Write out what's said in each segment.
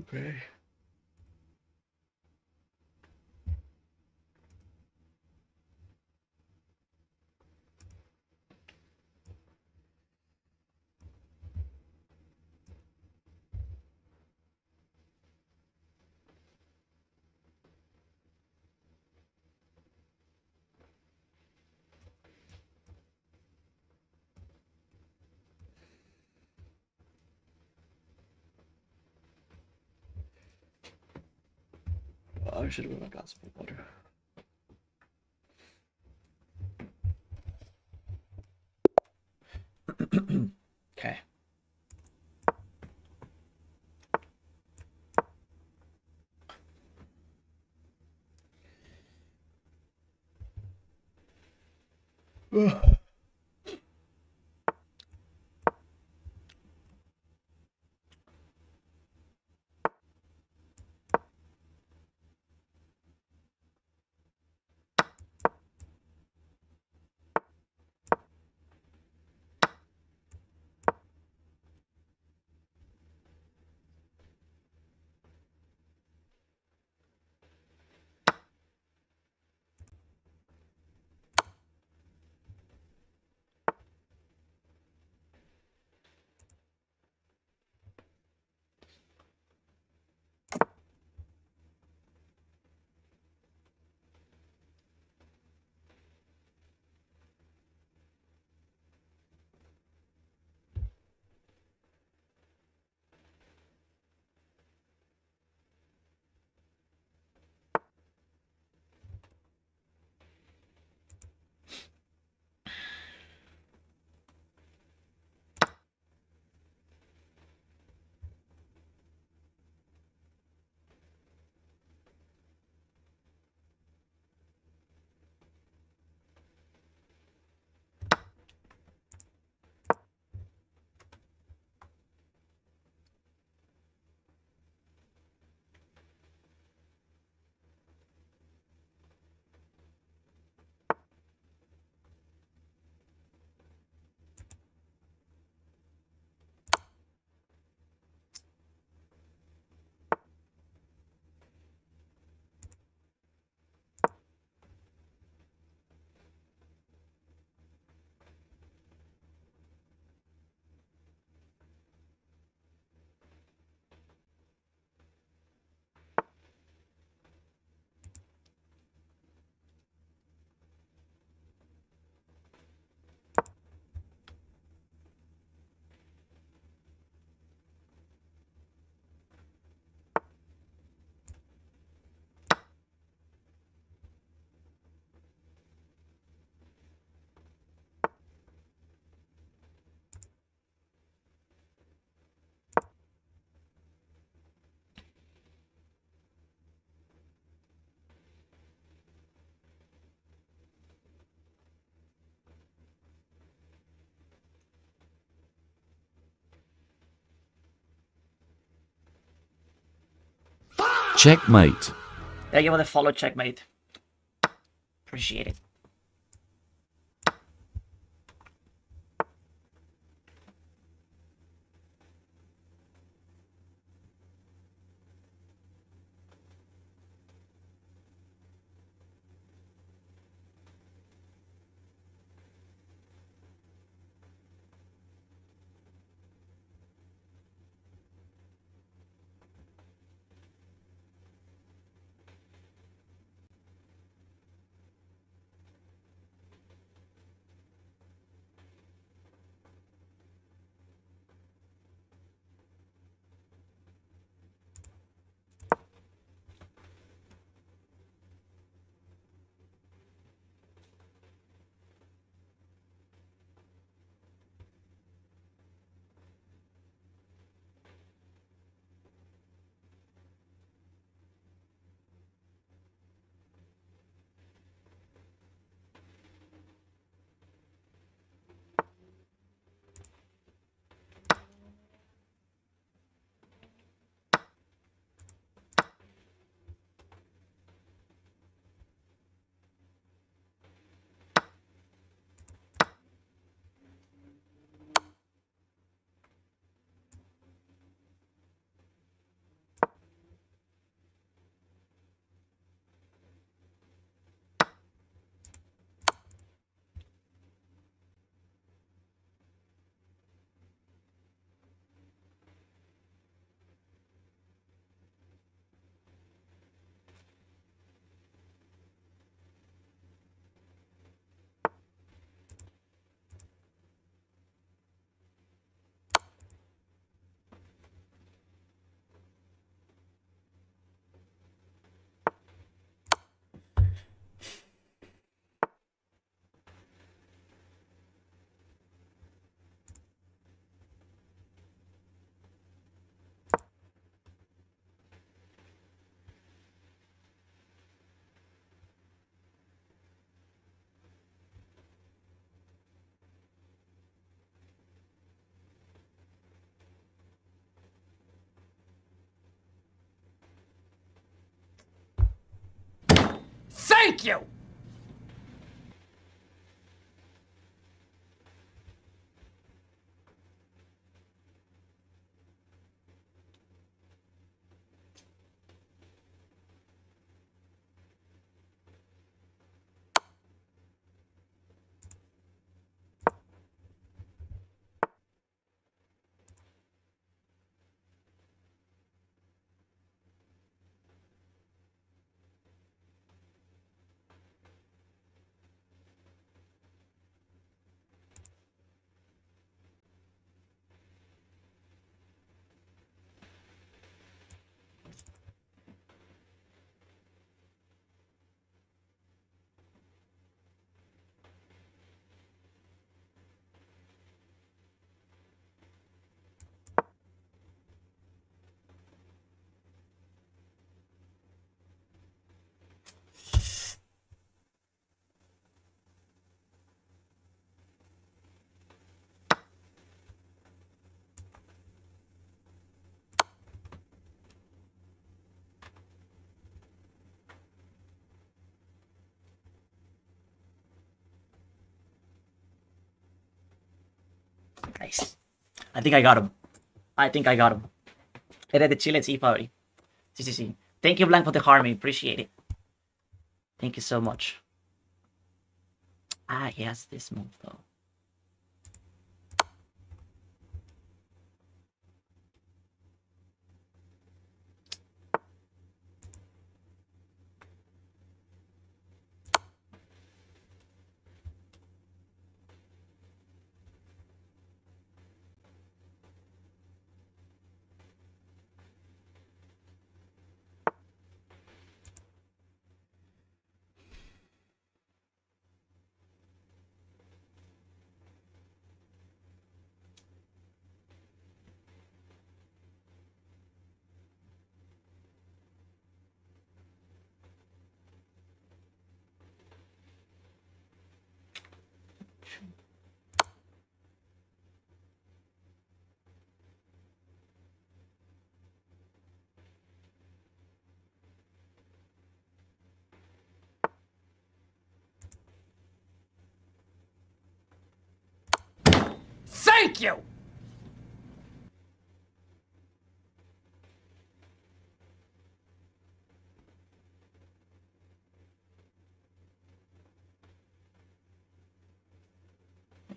Okay. Oh, I should have went got some water. Okay. Checkmate. Thank you for the follow, checkmate. Appreciate it. Thank you! Nice. I think I got him. I think I got him. Era de Chile, sí, Fabri. Sí, sí, sí. Thank you, Blank, for the harmony. Appreciate it. Thank you so much. Ah, he has this move, though. Thank you!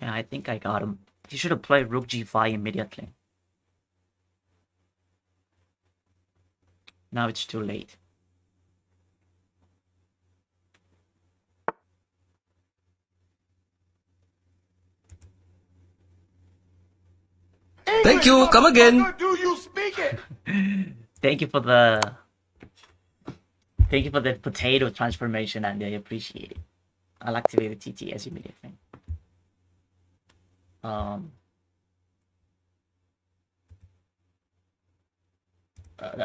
Yeah, I think I got him. He should have played Rook G5 immediately. Now it's too late. Thank you. Come again. Do you speak it? Thank you for the potato transformation, and I appreciate it. I'll activate the TTS immediately. There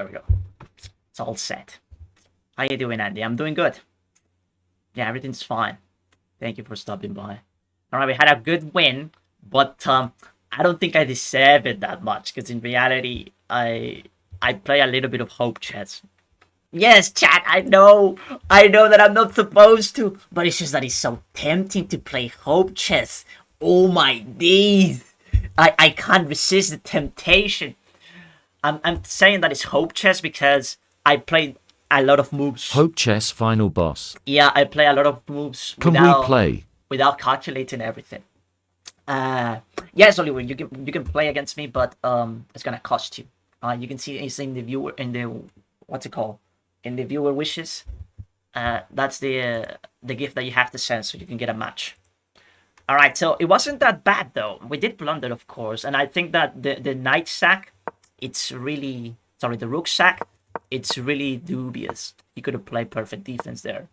we go. It's all set. How you doing, Andy? I'm doing good. Yeah, everything's fine. Thank you for stopping by. Alright, we had a good win, but I don't think I deserve it that much, because in reality, I play a little bit of hope chess. Yes, chat, I know that I'm not supposed to, but it's just that it's so tempting to play hope chess. Oh my days. I can't resist the temptation. I'm saying that it's hope chess because I played a lot of moves. Hope chess final boss. Yeah, I play a lot of moves Can we play? Without calculating everything. Yes, Oliver, you can play against me, but it's gonna cost you. You can see it's in the viewer what's it called? In the viewer wishes. That's the gift that you have to send so you can get a match. Alright, so it wasn't that bad though. We did blunder, of course, and I think that the knight sack, the rook sack, it's really dubious. He could have played perfect defense there.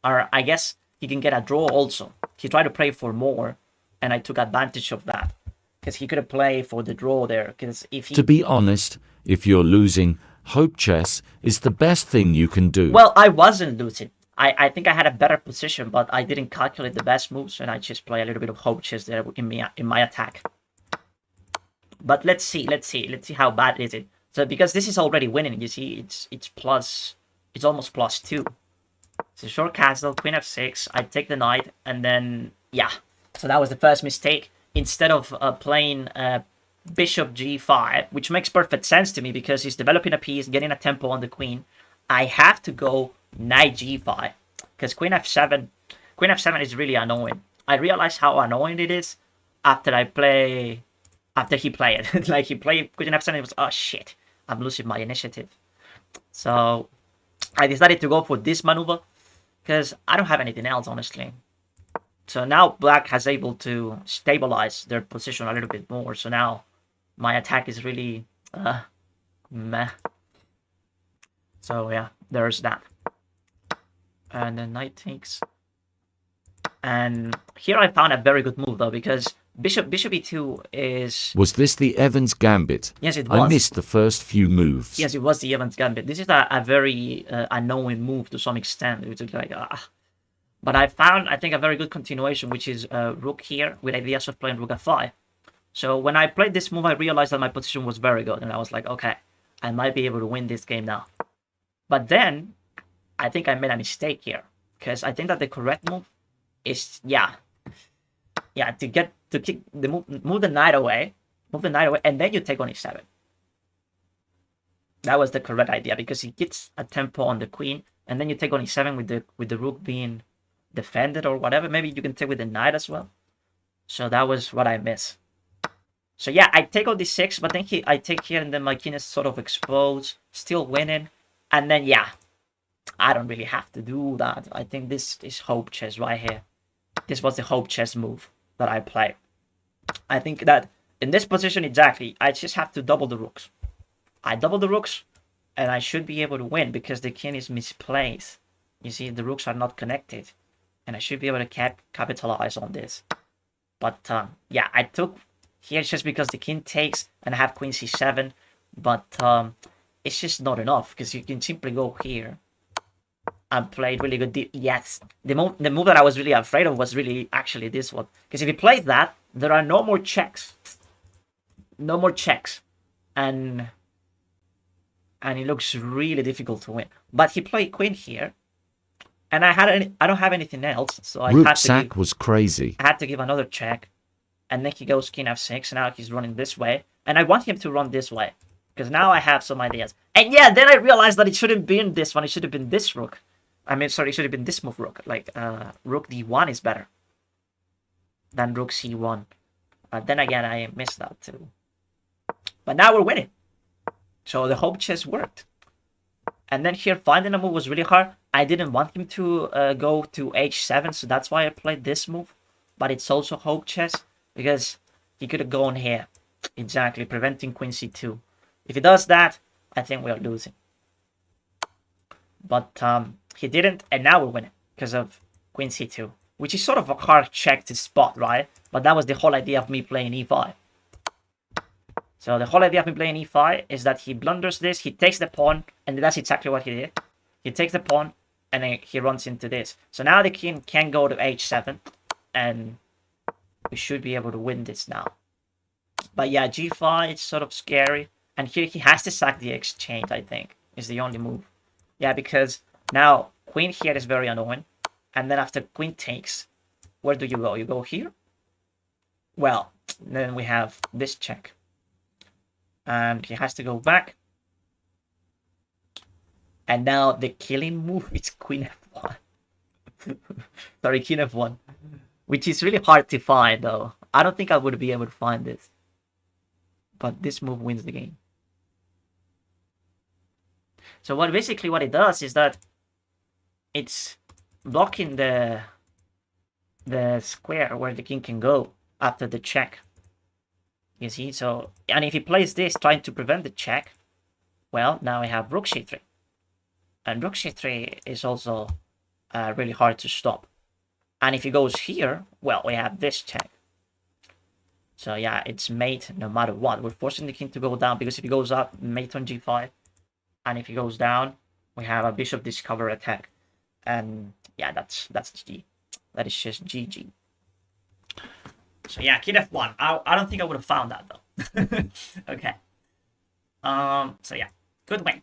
Or I guess he can get a draw also. He tried to play for more, and I took advantage of that. Because he could have played for the draw there. Because if he... To be honest, if you're losing, hope chess is the best thing you can do. Well, I wasn't losing. I think I had a better position, but I didn't calculate the best moves, and I just play a little bit of hope chess there in my attack. But let's see how bad is it. So because this is already winning, you see, it's almost +2. So short castle, queen f6, I take the knight, and then, yeah. So that was the first mistake. Instead of playing bishop g5, which makes perfect sense to me because he's developing a piece, getting a tempo on the queen, I have to go knight g5. Because queen f7 is really annoying. I realize how annoying it is after he played it. Like, he played queen f7 and it was, oh shit, I'm losing my initiative. So I decided to go for this maneuver because I don't have anything else, honestly. So now black has able to stabilize their position a little bit more. So now my attack is really meh. So yeah, there's that. And then knight takes. And here I found a very good move though, because bishop e2 is... Was this the Evans Gambit? Yes, it was. I missed the first few moves. Yes, it was the Evans Gambit. This is a very annoying move to some extent. It was like, But I found, I think, a very good continuation, which is rook here with ideas of playing rook f5. So when I played this move, I realized that my position was very good. And I was like, okay, I might be able to win this game now. But then, I think I made a mistake here. Because I think that the correct move is, to kick the move the knight away. Move the knight away, and then you take on e7. That was the correct idea, because he gets a tempo on the queen, and then you take on e7 with the rook being defended or whatever. Maybe you can take with the knight as well. So that was what I missed. So yeah, I take on d6, but then I take here, and then my king is sort of exposed, still winning. And then yeah, I don't really have to do that. I think this is hope chess right here. This was the hope chess move that I played. I think that in this position exactly, I just have to double the rooks. I double the rooks, and I should be able to win because the king is misplaced. You see, the rooks are not connected, and I should be able to capitalize on this. But yeah, I took here just because the king takes and I have queen c7, but it's just not enough because you can simply go here and play really good. Yes, the move that I was really afraid of was really actually this one, because if he plays that, there are no more checks, and it looks really difficult to win. But he played queen here, and I don't have anything else, so I Rook had to sack was crazy. I had to give another check, and then he goes king f6. Now he's running this way, and I want him to run this way because now I have some ideas. And yeah, then I realized that it shouldn't be in this one. It should have been this rook. I mean, sorry, it should have been this move rook. Like rook d1 is better than rook c1. Then again, I missed that too. But now we're winning. So the hope chess worked. And then here, finding a move was really hard. I didn't want him to go to h7, so that's why I played this move. But it's also hope chess, because he could have gone here. Exactly, preventing queen c2. If he does that, I think we are losing. But he didn't, and now we're winning because of queen c2. Which is sort of a hard check to spot, right? But that was the whole idea of me playing e5. So the whole idea of me playing e5 is that he blunders this, he takes the pawn, and that's exactly what he did. He takes the pawn, and then he runs into this. So now the king can go to h7, and we should be able to win this now. But yeah, g5 is sort of scary. And here he has to sack the exchange, I think, is the only move. Yeah, because now queen here is very annoying. And then after queen takes, where do you go? You go here? Well, then we have this check. And he has to go back. And now the killing move is queen f1. Sorry, king f1. Which is really hard to find, though. I don't think I would be able to find this. But this move wins the game. So basically what it does is that it's blocking the square where the king can go after the check. You see, so, and if he plays this, trying to prevent the check, well, now we have rook c3. And rook c3 is also really hard to stop. And if he goes here, well, we have this check. So yeah, it's mate no matter what. We're forcing the king to go down, because if he goes up, mate on g5. And if he goes down, we have a bishop discover attack. And yeah, that's G. That is just GG. So yeah, king f1. I don't think I would have found that though. Okay. So yeah, good win.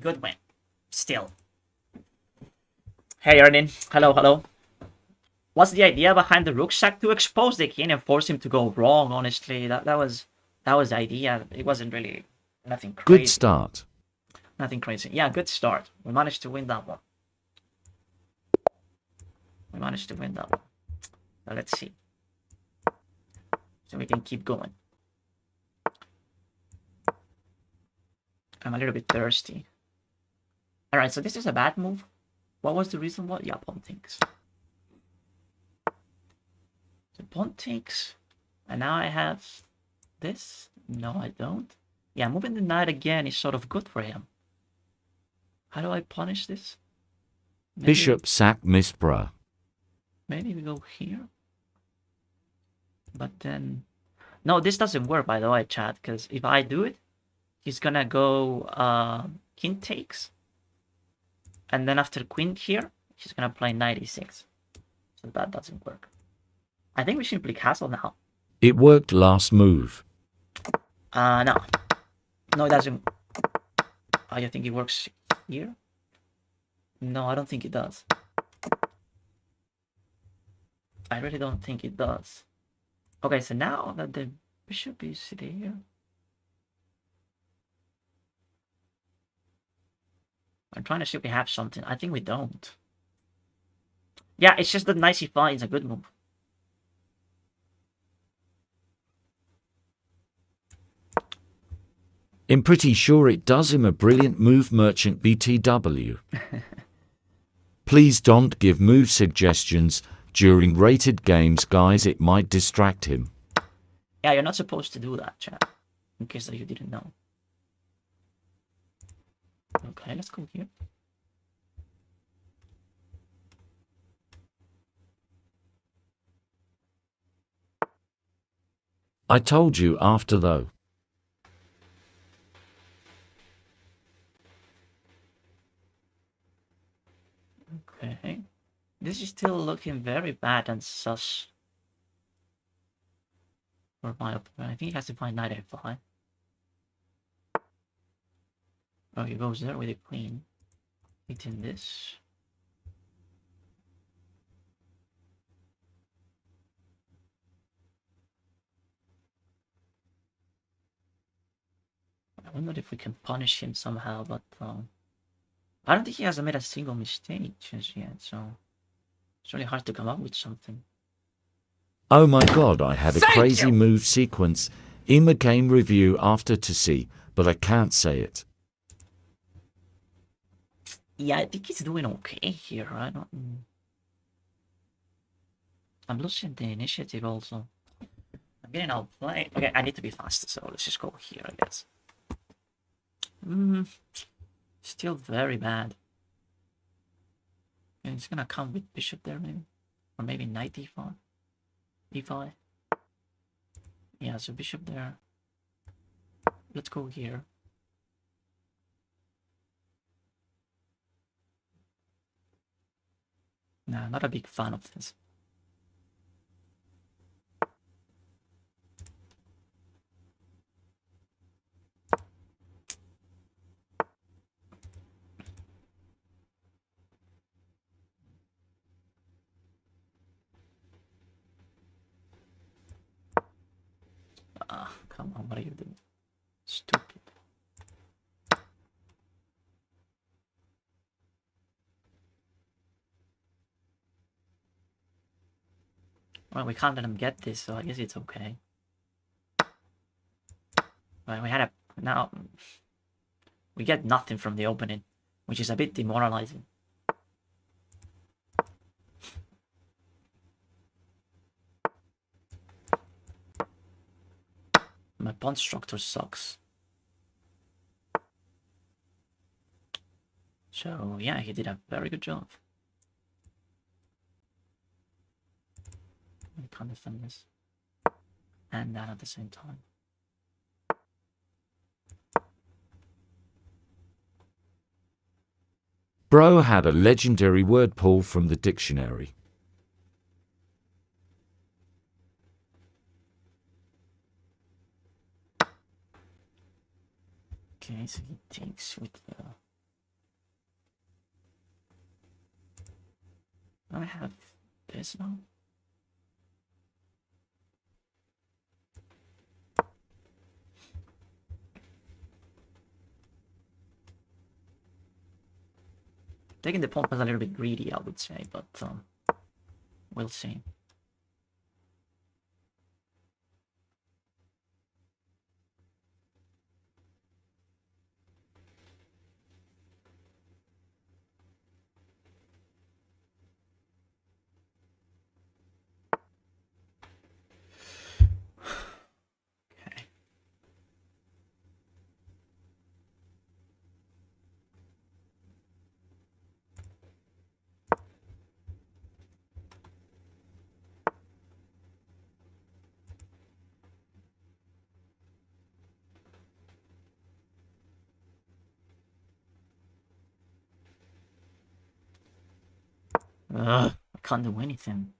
Good win. Still. Hey Ernin, hello, hello. What's the idea behind the rucksack? To expose the king and force him to go wrong, honestly. That was the idea. It wasn't really nothing Good crazy. start. Nothing crazy. Yeah, good start. We managed to win that one. We managed to win that one. So let's see. So we can keep going. I'm a little bit thirsty. Alright, so this is a bad move. What was the reason why? Yeah, pawn takes. So pawn takes. And now I have this. No, I don't. Yeah, moving the knight again is sort of good for him. How do I punish this? Maybe, Bishop sack Miss Bruh. maybe we go here. But then... No, this doesn't work, by the way, chat. Because if I do it, he's gonna go king takes. And then after queen here, he's gonna play knight e6. So that doesn't work. I think we simply castle now. It worked last move. No. No, it doesn't. Oh, you think it works here? No, I don't think it does. I really don't think it does. Okay, so now that the bishop is there... I'm trying to see if we have something. I think we don't. Yeah, it's just that knight c5 is a good move. I'm pretty sure it does him a brilliant move, Merchant BTW. Please don't give move suggestions during rated games, guys. It might distract him. Yeah, you're not supposed to do that, chat. In case that you didn't know. Okay, let's go here. I told you after though. Okay. This is still looking very bad and sus. For my opinion. I think he has to find knight f5. Oh, he goes there with a queen. Hitting this. I wonder if we can punish him somehow, but I don't think he has made a single mistake just yet, so it's really hard to come up with something. Oh my god, I had a crazy move sequence in a game review after to see, but I can't say it. Yeah, I think he's doing okay here. I'm losing the initiative also. I'm getting outplayed. Okay, I need to be faster, so let's just go here, I guess. Still very bad. And it's gonna come with bishop there, maybe, or maybe knight d5, e5. Yeah, so bishop there. Let's go here. Nah, not a big fan of this. Ah, come on, what are you doing? Stupid. Well, we can't let him get this, so I guess it's okay. Right, we had a... Now... We get nothing from the opening, which is a bit demoralizing. My pawn structure sucks. So, yeah, he did a very good job. I can't defend this. And that at the same time. Bro had a legendary word pull from the dictionary. Okay, so he takes with the... I have this now. Taking the pawn was a little bit greedy, I would say, but we'll see. Okay. Ugh, I can't do anything.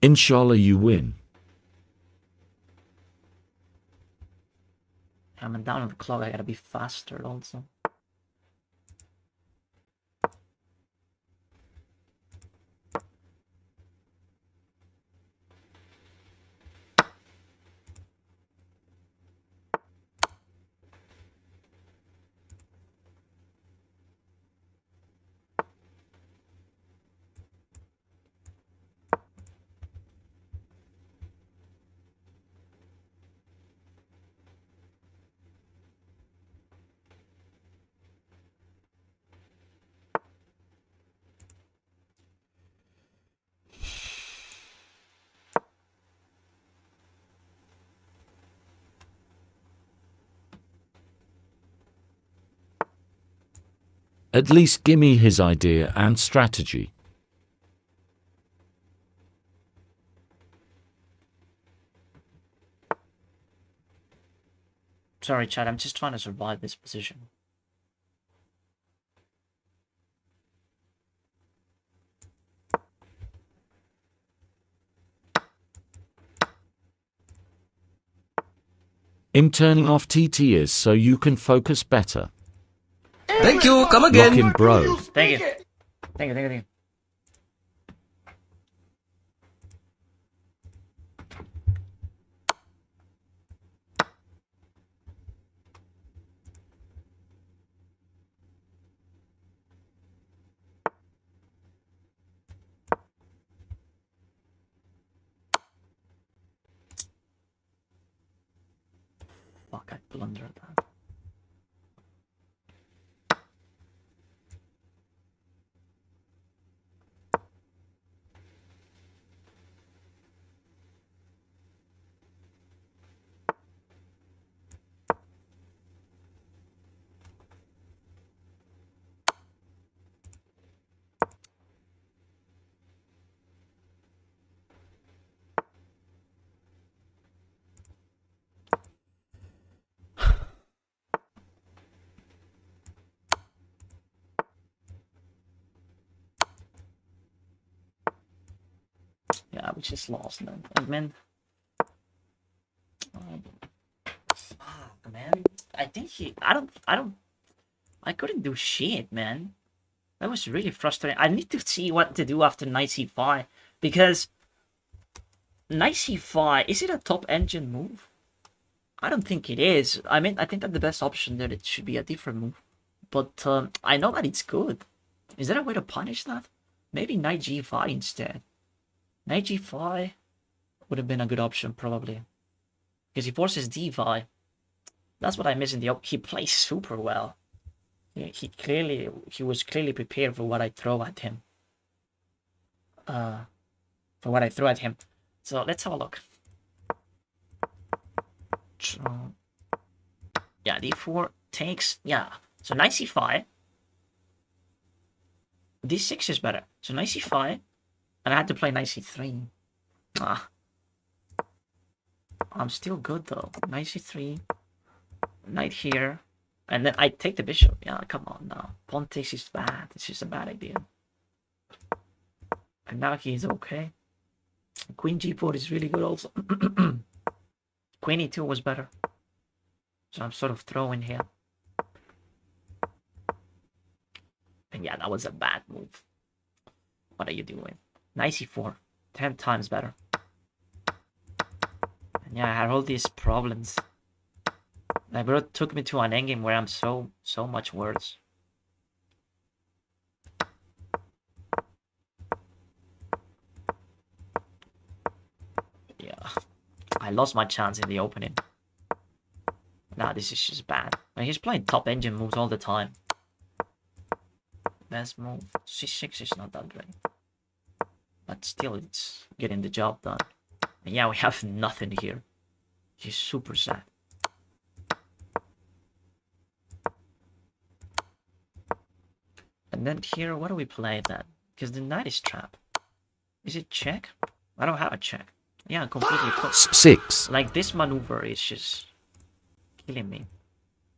Inshallah you win. I'm down on the clock, I gotta be faster also. At least gimme his idea and strategy. Sorry, Chad, I'm just trying to survive this position. I'm turning off TTS so you can focus better. Thank you. Come again. Rockin' bro. Thank you. Thank you, thank you, thank you. Fuck, I blundered that. Yeah, we just lost, man. Man. Fuck, man. I think I couldn't do shit, man. That was really frustrating. I need to see what to do after knight c5 because Knight c5, is it a top engine move? I don't think it is. I mean, I think that the best option there, it should be a different move. But I know that it's good. Is there a way to punish that? Maybe knight g5 instead. Knight g5 would have been a good option, probably. Because he forces d5. That's what I miss in the... He plays super well. He was clearly prepared for what I throw at him. So let's have a look. So, yeah, d4 takes... Yeah. So knight c5. d6 is better. So knight c5. And I had to play knight c3. I'm still good though. Knight c3. Knight here. And then I take the bishop. Yeah, come on now. Pawn takes is bad. It's just a bad idea. And now he's okay. Queen g4 is really good also. Queen e2 was better. So I'm sort of throwing here. And yeah, that was a bad move. What are you doing? Knight c4. 10 times better. And yeah, I had all these problems. Like, bro, it took me to an endgame where I'm so much worse. Yeah. I lost my chance in the opening. Nah, this is just bad. Like, he's playing top engine moves all the time. Best move. c6 is not that great. But still, it's getting the job done. And yeah, we have nothing here. He's super sad. And then here, what do we play then? Because the knight is trapped. Is it check? I don't have a check. Yeah, completely cooked. 6. Like, this maneuver is just killing me.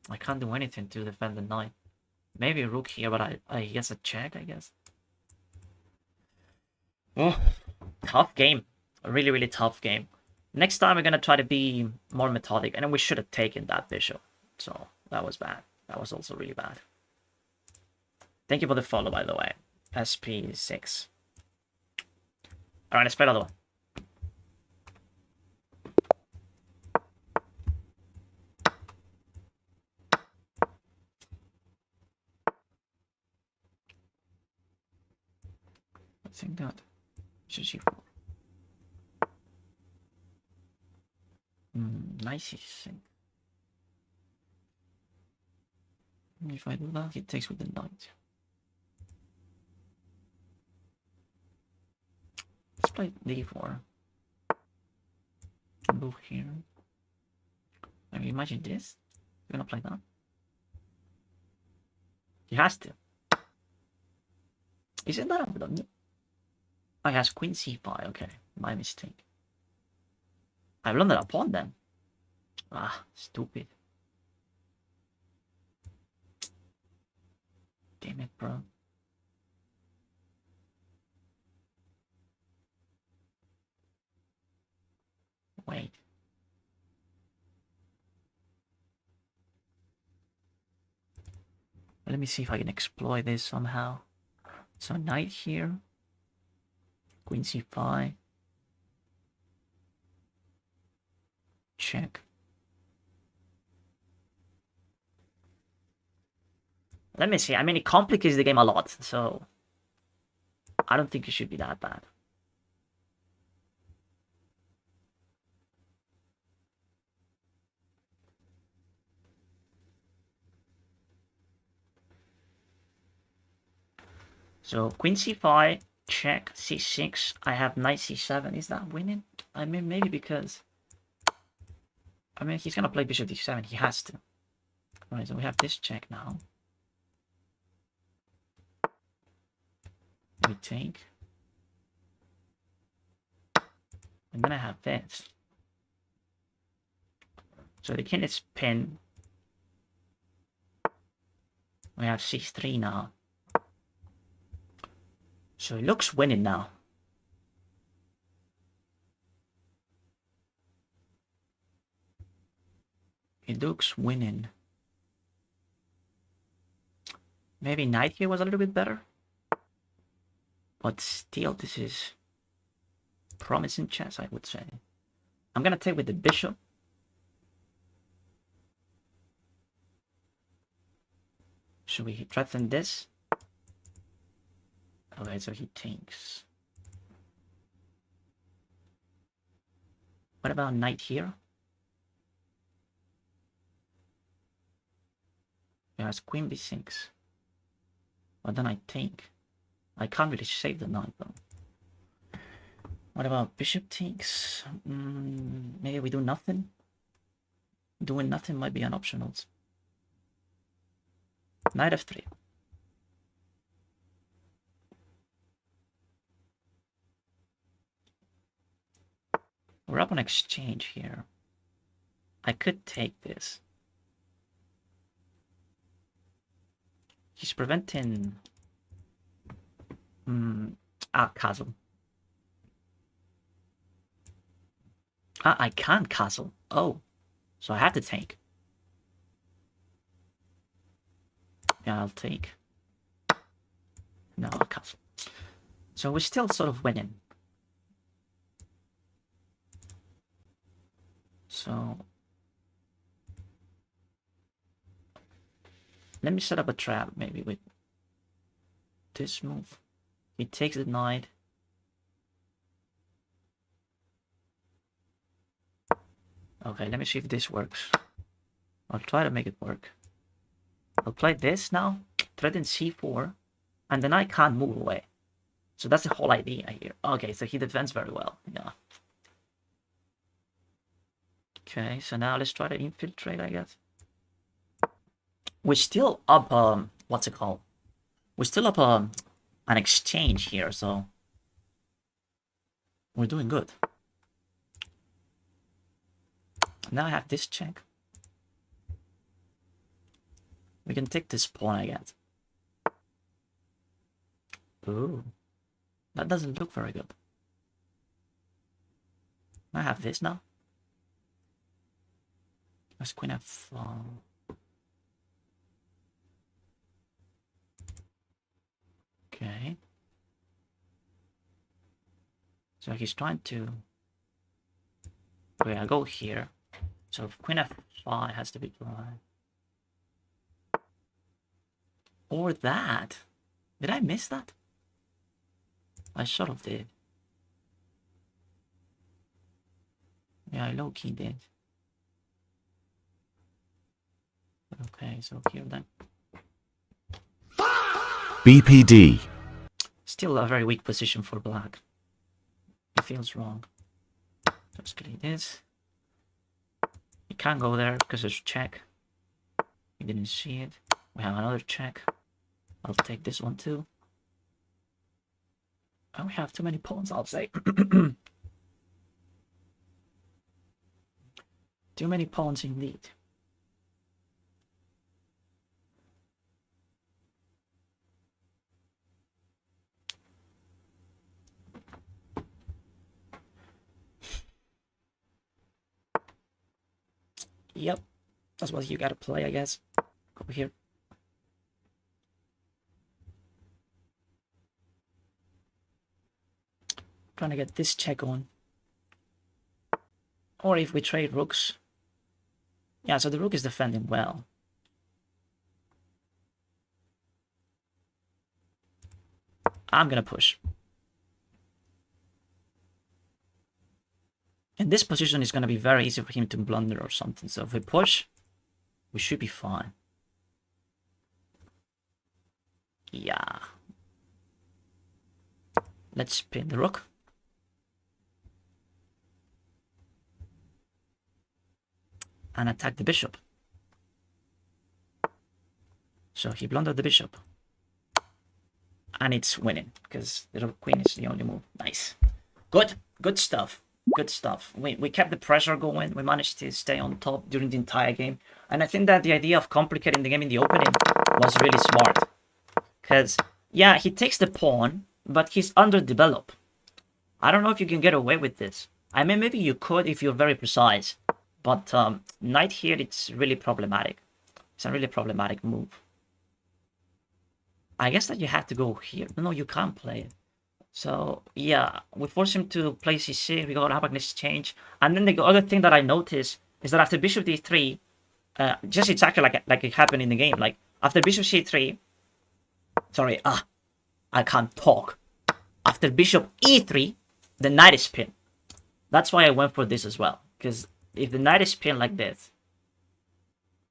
I can't do anything to defend the knight. Maybe a rook here, but I guess a check, I guess. Oh, tough game. A really, really tough game. Next time we're going to try to be more methodic. And then we should have taken that bishop. So, that was bad. That was also really bad. Thank you for the follow, by the way. SP6. Alright, let's play another one. I think that should g4. Nice. If I do that, he takes with the knight. Let's play d4. Move here. I mean, imagine this. You're gonna play that. He has to. Isn't that a blunder? Oh, he has queen c5. Okay, my mistake. I blundered a pawn then. Ah, stupid. Damn it, bro. Wait. Let me see if I can exploit this somehow. So knight here. Queen c5. Check. Let me see. I mean, it complicates the game a lot, so I don't think it should be that bad. So queen c5, check, c6. I have knight c7. Is that winning? I mean, maybe because... I mean, he's gonna play bishop d7. He has to. Alright, so we have this check now. We take. And then I have this. So the king is pinned. We have c3 now. So it looks winning now. It looks winning. Maybe knight here was a little bit better. But still, this is promising chess, I would say. I'm gonna take with the bishop. Should we threaten this? Okay, so he takes. What about knight here? He has queen b6. But then I take. I can't really save the knight though. What about bishop takes? Maybe we do nothing. Doing nothing might be an option also. Knight f3. We're up on exchange here. I could take this. He's preventing... castle. I can't castle. Oh, so I have to take. Yeah, I'll take. No, I'll castle. So we're still sort of winning. So let me set up a trap maybe with this move. He takes the knight. Okay, let me see if this works. I'll try to make it work. I'll play this now, threaten c4, and then I can't move away. So that's the whole idea here. Okay, so he defends very well. Yeah. Okay, so now let's try to infiltrate, I guess. We're still up, what's it called? We're still up an exchange here, so we're doing good. Now I have this check. We can take this pawn, I guess. Ooh, that doesn't look very good. I have this now. Let's queen f5. Okay. So he's trying to. Okay, I go here. So queen f5 has to be played. Or that. Did I miss that? I sort of did. Yeah, I low-key did. Okay, so here then. BPD. Still a very weak position for black. It feels wrong. Let's delete this. You can't go there because there's check. You didn't see it. We have another check. I'll take this one too. And we have too many pawns, I'll say. Too many pawns indeed. Yep, that's what you gotta play, I guess. Over here. Trying to get this check on. Or if we trade rooks. Yeah, so the rook is defending well. I'm gonna push. And this position is gonna be very easy for him to blunder or something. So if we push, we should be fine. Yeah. Let's spin the rook. And attack the bishop. So he blundered the bishop. And it's winning, because the queen is the only move. Nice. Good. Good stuff. Good stuff. We kept the pressure going. We managed to stay on top during the entire game. And I think that the idea of complicating the game in the opening was really smart. Because, yeah, he takes the pawn, but he's underdeveloped. I don't know if you can get away with this. I mean, maybe you could if you're very precise. But knight here, it's really problematic. It's a really problematic move. I guess that you have to go here. No, you can't play it. So yeah, we force him to play c6. We got an exchange, and then the other thing that I noticed is that after bishop d3, just exactly like it happened in the game. Like after bishop c3, sorry, I can't talk. After bishop e3, the knight is pinned. That's why I went for this as well, because if the knight is pinned like this,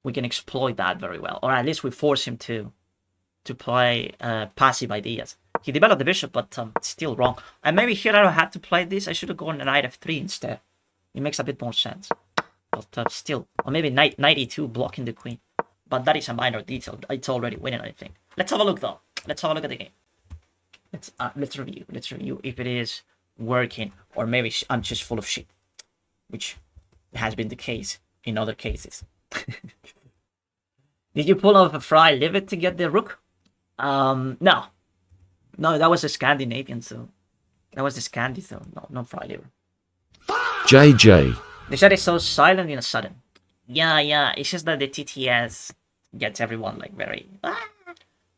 we can exploit that very well, or at least we force him to play passive ideas. He developed the bishop, but still wrong. And maybe here I don't have to play this. I should have gone knight f3 instead. It makes a bit more sense. But still, or maybe knight e2 blocking the queen. But that is a minor detail. It's already winning, I think. Let's have a look though. Let's have a look at the game. Let's review. Let's review if it is working, or maybe I'm just full of shit, which has been the case in other cases. Did you pull off a fry livet to get the rook? No, that was a Scandinavian, so that was the Scandi, so no fry liver. JJ. The chat is so silent and sudden. Yeah, it's just that the TTS gets everyone like very.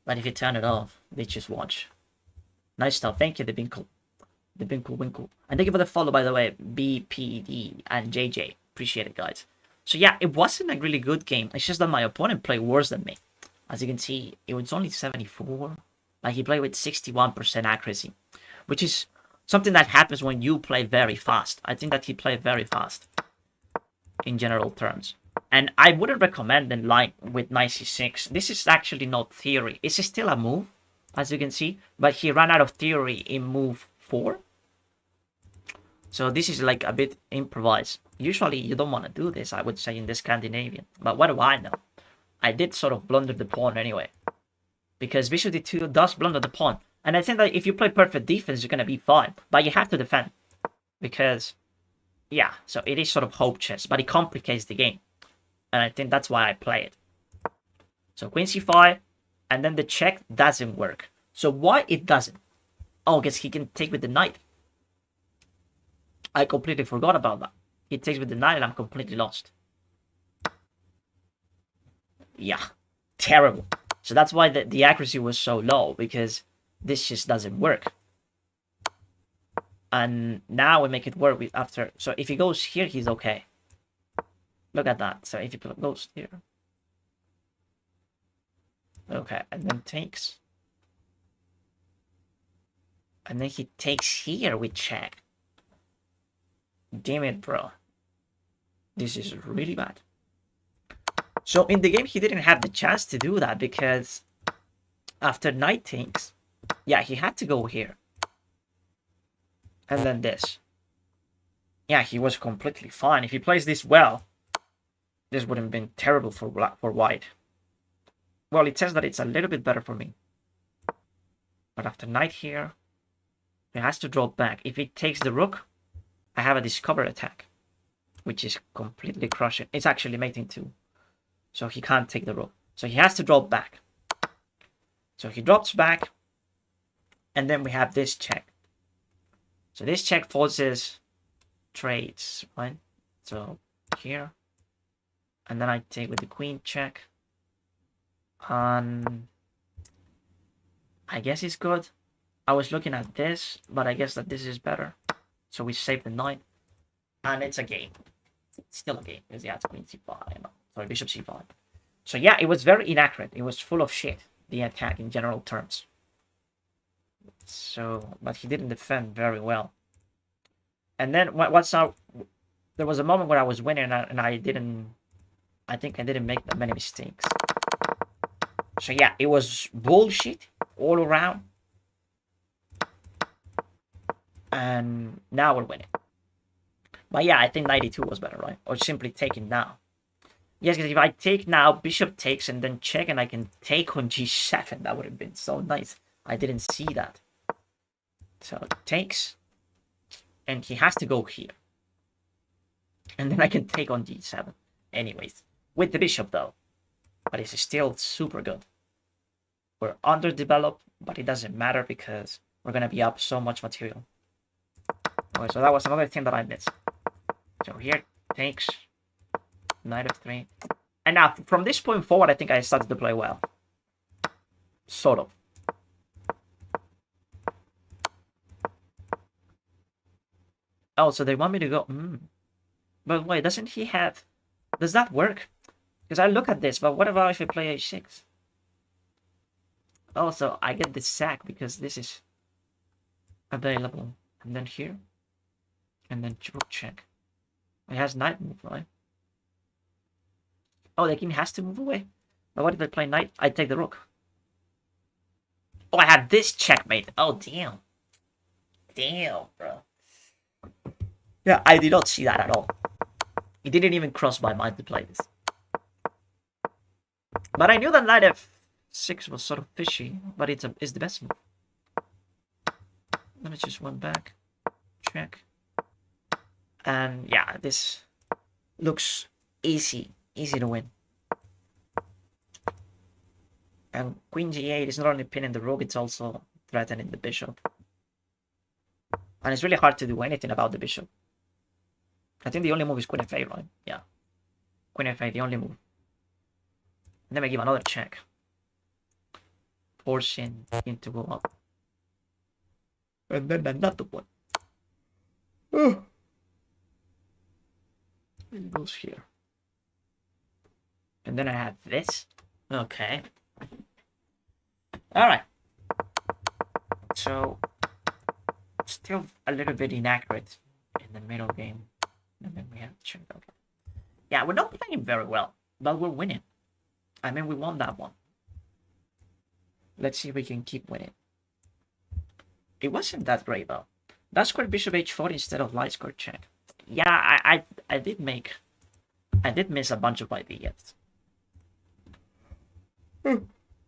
But if you turn it off, they just watch. Nice stuff. Thank you, the Binkle Winkle. And thank you for the follow, by the way, BPD and JJ. Appreciate it, guys. So yeah, it wasn't a really good game. It's just that my opponent played worse than me. As you can see, it was only 74. Like he played with 61% accuracy, which is something that happens when you play very fast. I think that he played very fast in general terms. And I wouldn't recommend them like with knight c6. This is actually not theory. It's still a move, as you can see, but he ran out of theory in move 4. So this is like a bit improvised. Usually you don't want to do this, I would say, in the Scandinavian. But what do I know? I did sort of blunder the pawn anyway. Because bishop d2 does blunder the pawn. And I think that if you play perfect defense, you're going to be fine. But you have to defend. Because, yeah, so it is sort of hope chess. But it complicates the game. And I think that's why I play it. So queen c5. And then the check doesn't work. So why it doesn't? Oh, because he can take with the knight. I completely forgot about that. He takes with the knight and I'm completely lost. Yeah, terrible. So that's why the accuracy was so low, because this just doesn't work. And now we make it work with after. So if he goes here, he's okay. Look at that. So if he goes here. Okay, and then takes. And then he takes here with check. Damn it, bro. This is really bad. So in the game, he didn't have the chance to do that because after knight takes, yeah, he had to go here. And then this. Yeah, he was completely fine. If he plays this well, this would have been terrible for white. Well, it says that it's a little bit better for me. But after knight here, he has to drop back. If he takes the rook, I have a discover attack, which is completely crushing. It's actually mating 2. So he can't take the rook. So he has to drop back. So he drops back. And then we have this check. So this check forces trades, right? So here. And then I take with the queen check. And I guess it's good. I was looking at this, but I guess that this is better. So we save the knight. And it's a game. It's still a game. Because yeah, it's queen c5. Sorry, bishop c5. So yeah, it was very inaccurate. It was full of shit, the attack in general terms. So, but he didn't defend very well. And then there was a moment where I was winning and I think I didn't make that many mistakes. So yeah, it was bullshit all around. And now we're winning. But yeah, I think 92 was better, right? Or simply taking now. Yes, because if I take now, bishop takes and then check and I can take on g7. That would have been so nice. I didn't see that. So takes. And he has to go here. And then I can take on g7. Anyways, with the bishop though. But it's still super good. We're underdeveloped, but it doesn't matter because we're going to be up so much material. Okay, so that was another thing that I missed. So here, takes, knight f3. And now, from this point forward, I think I started to play well. Sort of. Oh, so they want me to go. But wait, doesn't he have? Does that work? Because I look at this, but what about if I play h6? Also, I get this sack because this is available. And then here. And then rook check. It has knight move, right? Oh, the king has to move away. But what if I play knight? I take the rook. Oh, I had this checkmate. Oh, damn. Damn, bro. Yeah, I did not see that at all. It didn't even cross my mind to play this. But I knew that knight f6 was sort of fishy, but it's the best move. Let me just one back. Check. And yeah, this looks easy. Easy to win. And queen g8 is not only pinning the rook, it's also threatening the bishop. And it's really hard to do anything about the bishop. I think the only move is queen f8, right? Yeah. Queen f8, the only move. And then I give another check. Forcing him to go up. And then another one. Oh. It goes here. And then I have this. Okay. Alright. So, still a little bit inaccurate in the middle game. And then we have check. Okay. Yeah, we're not playing very well, but we're winning. I mean, we won that one. Let's see if we can keep winning. It wasn't that great, though. That square bishop h4 instead of light square check. Yeah, I did miss a bunch of ideas.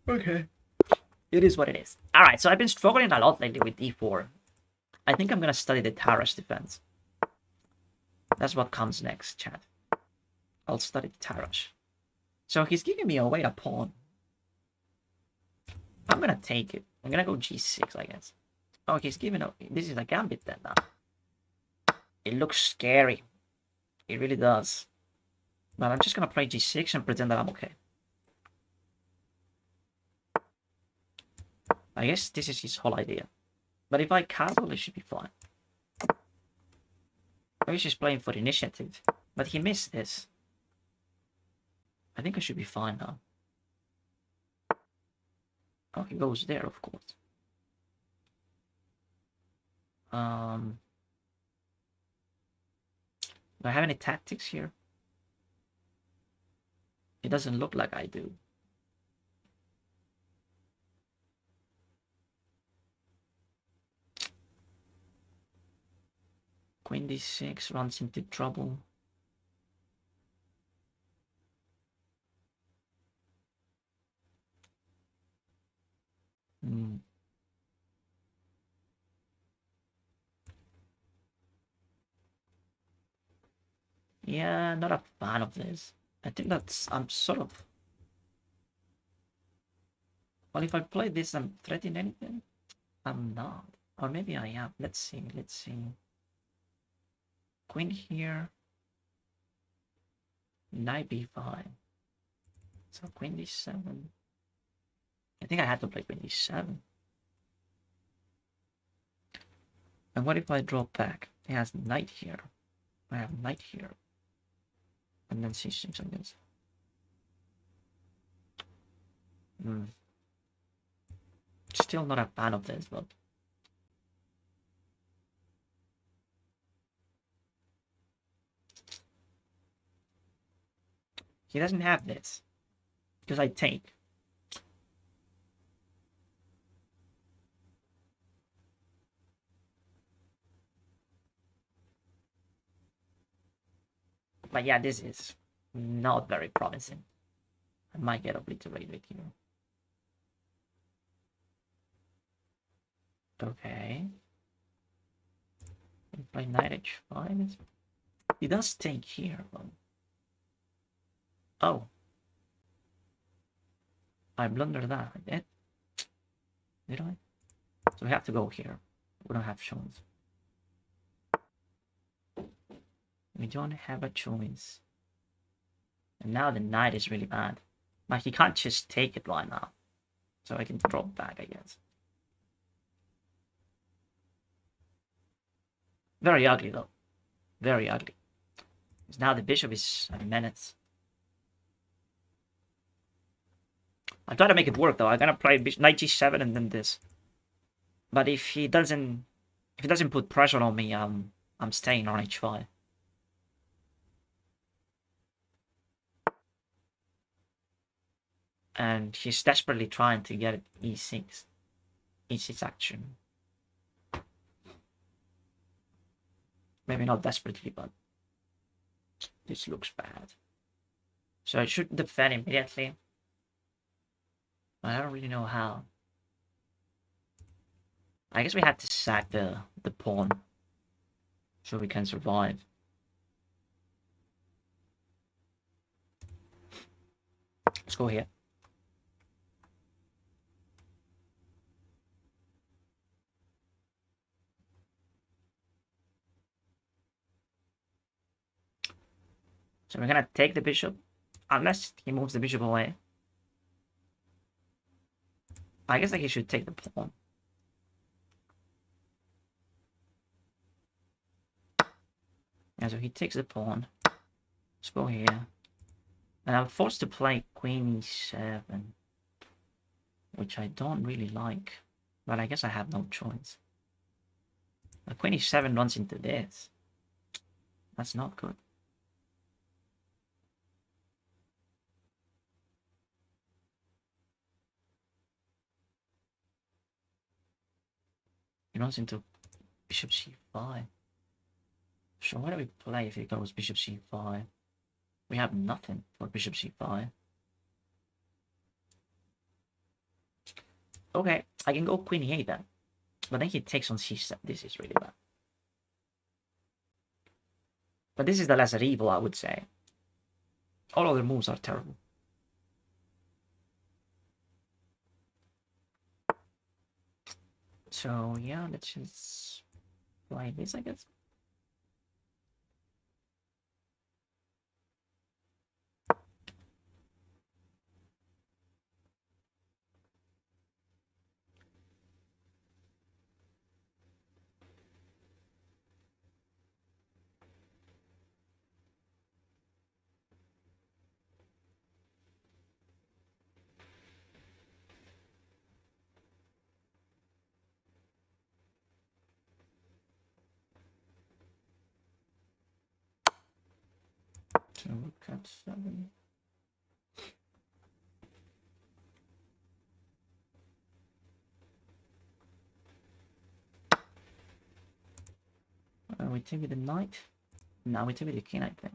Okay. It is what it is. Alright, so I've been struggling a lot lately with d4. I think I'm gonna study the Tarrasch defense. That's what comes next, chat. I'll study the Tarrasch. So he's giving me away a pawn. I'm gonna take it. I'm gonna go g6, I guess. Oh, he's giving up. This is a gambit then now. It looks scary. It really does. But I'm just gonna play g6 and pretend that I'm okay. I guess this is his whole idea. But if I castle, it should be fine. Maybe he's playing for initiative. But he missed this. I think I should be fine now. Oh, he goes there, of course. Do I have any tactics here? It doesn't look like I do. Queen d6 runs into trouble. Yeah, not a fan of this. I think I'm sort of... Well, if I play this, I'm threatening anything? I'm not. Or maybe I am. Let's see. Queen here. Knight b5. So queen d7. I think I had to play queen d7. And what if I draw back? He has knight here. I have knight here. And then c6 against. Still not a fan of this, but he doesn't have this because I take. But yeah, this is not very promising. I might get obliterated here. Okay. Play knight h5. He does take here, but... Oh. I blundered that. I did. Did I? So we have to go here. We don't have choice. We don't have a choice. And now the knight is really bad. But he can't just take it right now. So I can drop back, I guess. Very ugly though. Very ugly. Now the bishop is a menace. I try to make it work though. I'm gonna play knight g7 and then this. But if he doesn't put pressure on me, I'm staying on h5. And he's desperately trying to get e6. E6 action. Maybe not desperately, but this looks bad. So I should defend immediately. But I don't really know how. I guess we have to sack the pawn so we can survive. Let's go here. So we're gonna take the bishop, unless he moves the bishop away. I guess like he should take the pawn. Yeah, so he takes the pawn. Let's go here. And I'm forced to play queen e7, which I don't really like. But I guess I have no choice. The queen e7 runs into this. That's not good. He runs into bishop c5. So what do we play if he goes bishop c5? We have nothing for bishop c5. Okay, I can go queen e8 then. But then he takes on c7. This is really bad. But this is the lesser evil, I would say. All other moves are terrible. So yeah, let's just play this, I guess. So look at 7. We take with the knight. Now we take with the king, I think.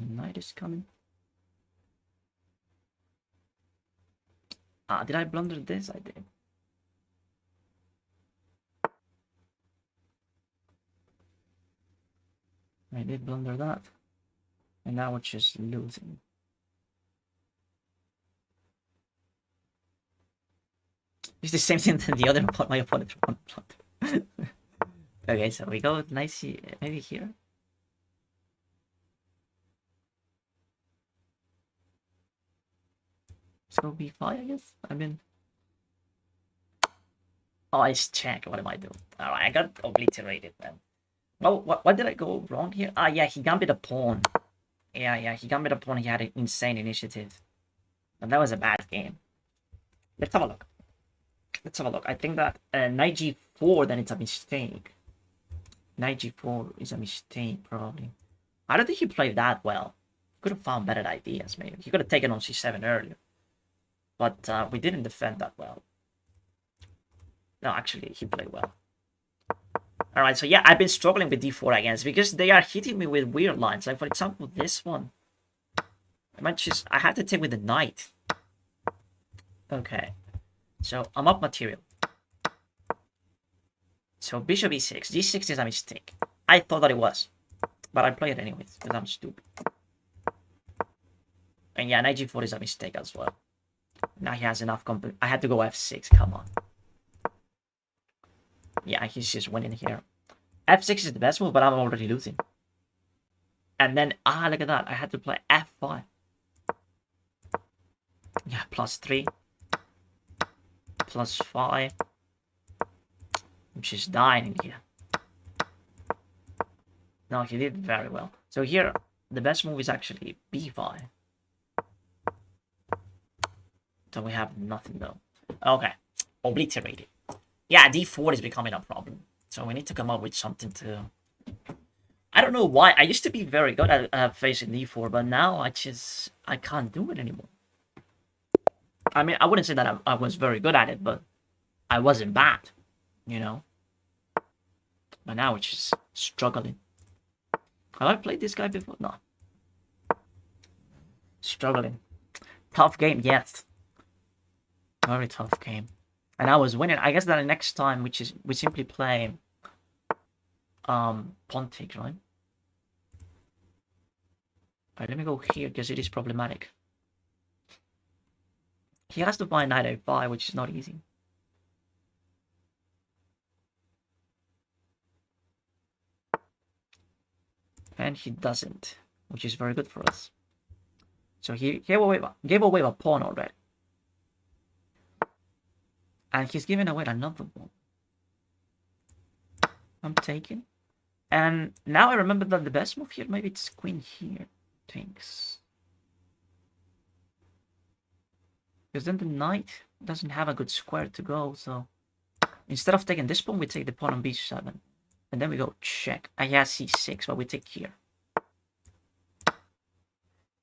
Knight is coming. Ah, did I blunder this? I did. I did blunder that. And now we're just losing. It's the same thing that the other my opponent blunder. Okay, so we go nicely, maybe here. Let's go b5, I guess. I mean, oh, it's check. What am I doing? All right, I got obliterated then. Well, what did I go wrong here? Ah, yeah, he gambit a pawn. Yeah, he gambit a pawn. He had an insane initiative, and that was a bad game. Let's have a look. Let's have a look. I think that knight g4, then it's a mistake. Knight g4 is a mistake, probably. I don't think he played that well. Could have found better ideas, maybe. He could have taken on c7 earlier. But we didn't defend that well. No, actually, he played well. Alright, so yeah, I've been struggling with d4 against because they are hitting me with weird lines. Like, for example, this one. I had to take with the knight. Okay. So, I'm up material. So, bishop e6. d6 is a mistake. I thought that it was. But I play it anyways, because I'm stupid. And yeah, knight g4 is a mistake as well. Now he has enough company. I had to go f6, come on. Yeah, he's just winning here. f6 is the best move, but I'm already losing. And then, look at that. I had to play f5. Yeah, +3. +5. Which is dying here. No, he did very well. So here, the best move is actually b5. So we have nothing though. Okay, obliterated. Yeah, d4 is becoming a problem. So we need to come up with something to... I don't know why. I used to be very good at facing d4, but now I can't do it anymore. I mean, I wouldn't say that I was very good at it, but I wasn't bad, you know? But now it's just struggling. Have I played this guy before? No. Struggling. Tough game, yes. Very tough game. And I was winning. I guess that the next time, we simply play pawn takes, right? Alright, let me go here because it is problematic. He has to find knight a5, which is not easy. And he doesn't, which is very good for us. So he gave away a pawn already. And he's giving away another one. I'm taking. And now I remember that the best move here, maybe it's queen here. Thanks. Because then the knight doesn't have a good square to go, so... Instead of taking this pawn, we take the pawn on b7. And then we go check. I have c6, but we take here.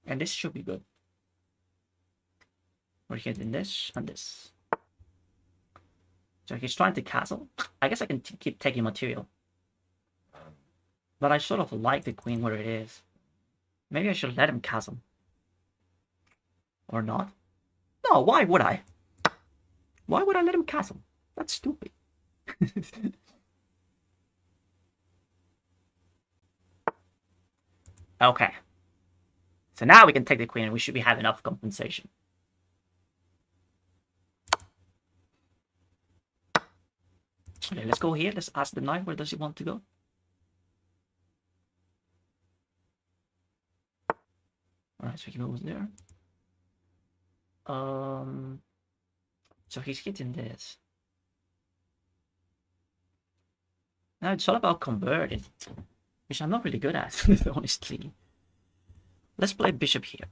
And this should be good. We're hitting this and this. So he's trying to castle. I guess I can keep taking material. But I sort of like the queen where it is. Maybe I should let him castle. Or not. No, why would I? Why would I let him castle? That's stupid. Okay. So now we can take the queen and we should have enough compensation. Okay, let's go here. Let's ask the knight, where does he want to go? Alright, so he goes there. So he's hitting this. Now it's all about converting, which I'm not really good at, honestly. Let's play bishop here.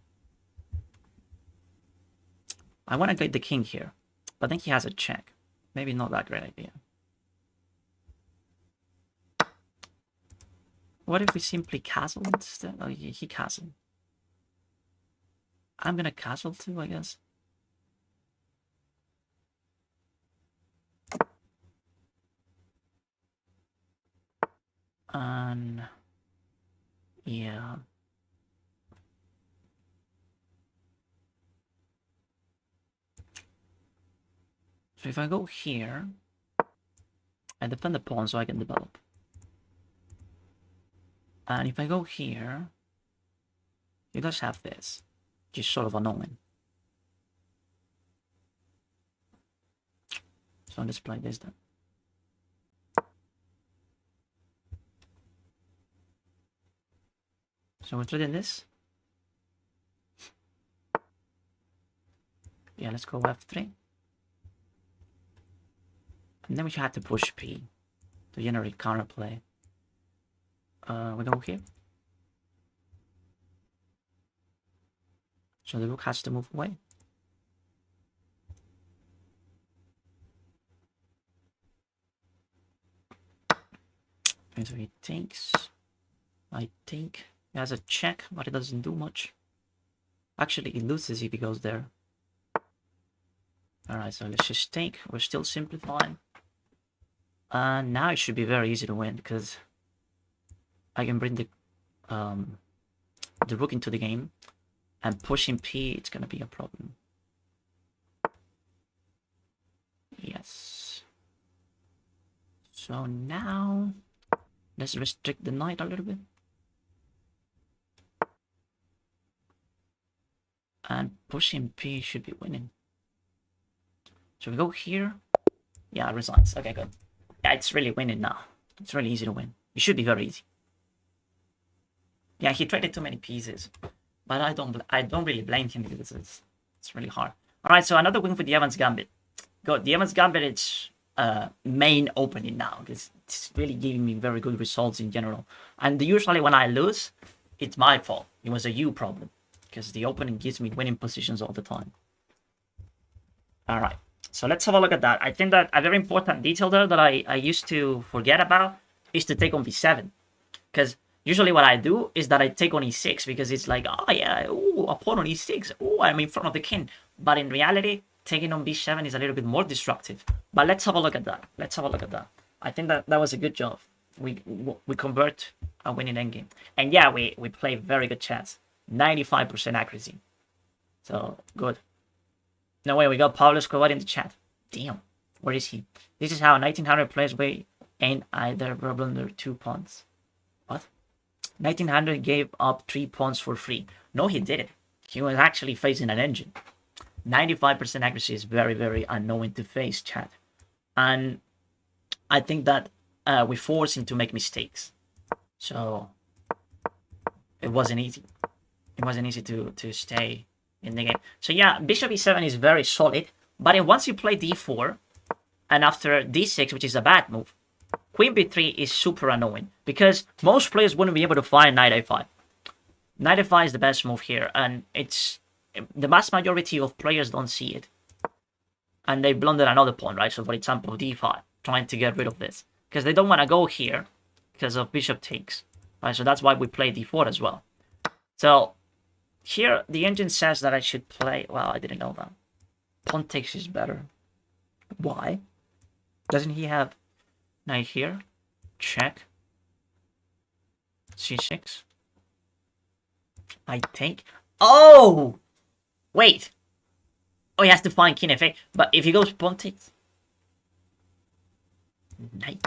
I want to get the king here, but I think he has a check. Maybe not that great idea. What if we simply castle instead? Oh, he castled. I'm gonna castle too, I guess. Yeah. So if I go here, I defend the pawn so I can develop. And if I go here, he does have this, which is sort of annoying. So let's play this then. So we're threading this. Yeah, let's go f3. And then we had to push p to generate counterplay. We go here. So the rook has to move away. And so he takes. I think he has a check, but it doesn't do much. Actually, he loses if he goes there. Alright, so let's just take. We're still simplifying. And now it should be very easy to win because I can bring the rook into the game, and pushing p, it's gonna be a problem. Yes. So now let's restrict the knight a little bit. And pushing p should be winning. So we go here. Yeah, it resigns. Okay, good. Yeah, it's really winning now. It's really easy to win. It should be very easy. Yeah, he traded too many pieces, but I don't really blame him because it's really hard. All right, so another win for the Evans Gambit. Good. The Evans Gambit, it's main opening now because it's really giving me very good results in general. And usually when I lose, it's my fault. It was a you problem because the opening gives me winning positions all the time. All right, so let's have a look at that. I think that a very important detail there that I used to forget about is to take on b7, because usually what I do is that I take on e6 because it's like, oh yeah, ooh, a pawn on e6, ooh, I'm in front of the king. But in reality, taking on b7 is a little bit more disruptive. But let's have a look at that. Let's have a look at that. I think that was a good job. We convert a winning endgame. And yeah, we play very good chess. 95% accuracy. So, good. No way, we got Pablo Escobar in the chat. Damn, where is he? This is how 1900 players way ain't either blunder 2 pawns. What? 1900 gave up 3 pawns for free. No, he didn't. He was actually facing an engine. 95% accuracy is very, very annoying to face, chat. And I think that we force him to make mistakes. So it wasn't easy. It wasn't easy to stay in the game. So yeah, bishop e7 is very solid. But then once you play d4, and after d6, which is a bad move, queen b3 is super annoying. Because most players wouldn't be able to find knight a5. Knight a5 is the best move here. And it's the vast majority of players don't see it. And they blunder another pawn, right? So for example, d5, trying to get rid of this. Because they don't want to go here because of bishop takes. Right? So that's why we play d4 as well. So here, the engine says that I should play... Well, I didn't know that. Pawn takes is better. Why? Doesn't he have knight here? Check. c6. I think... Oh! Wait. Oh, he has to find king f8. But if he goes pawn takes... Knight.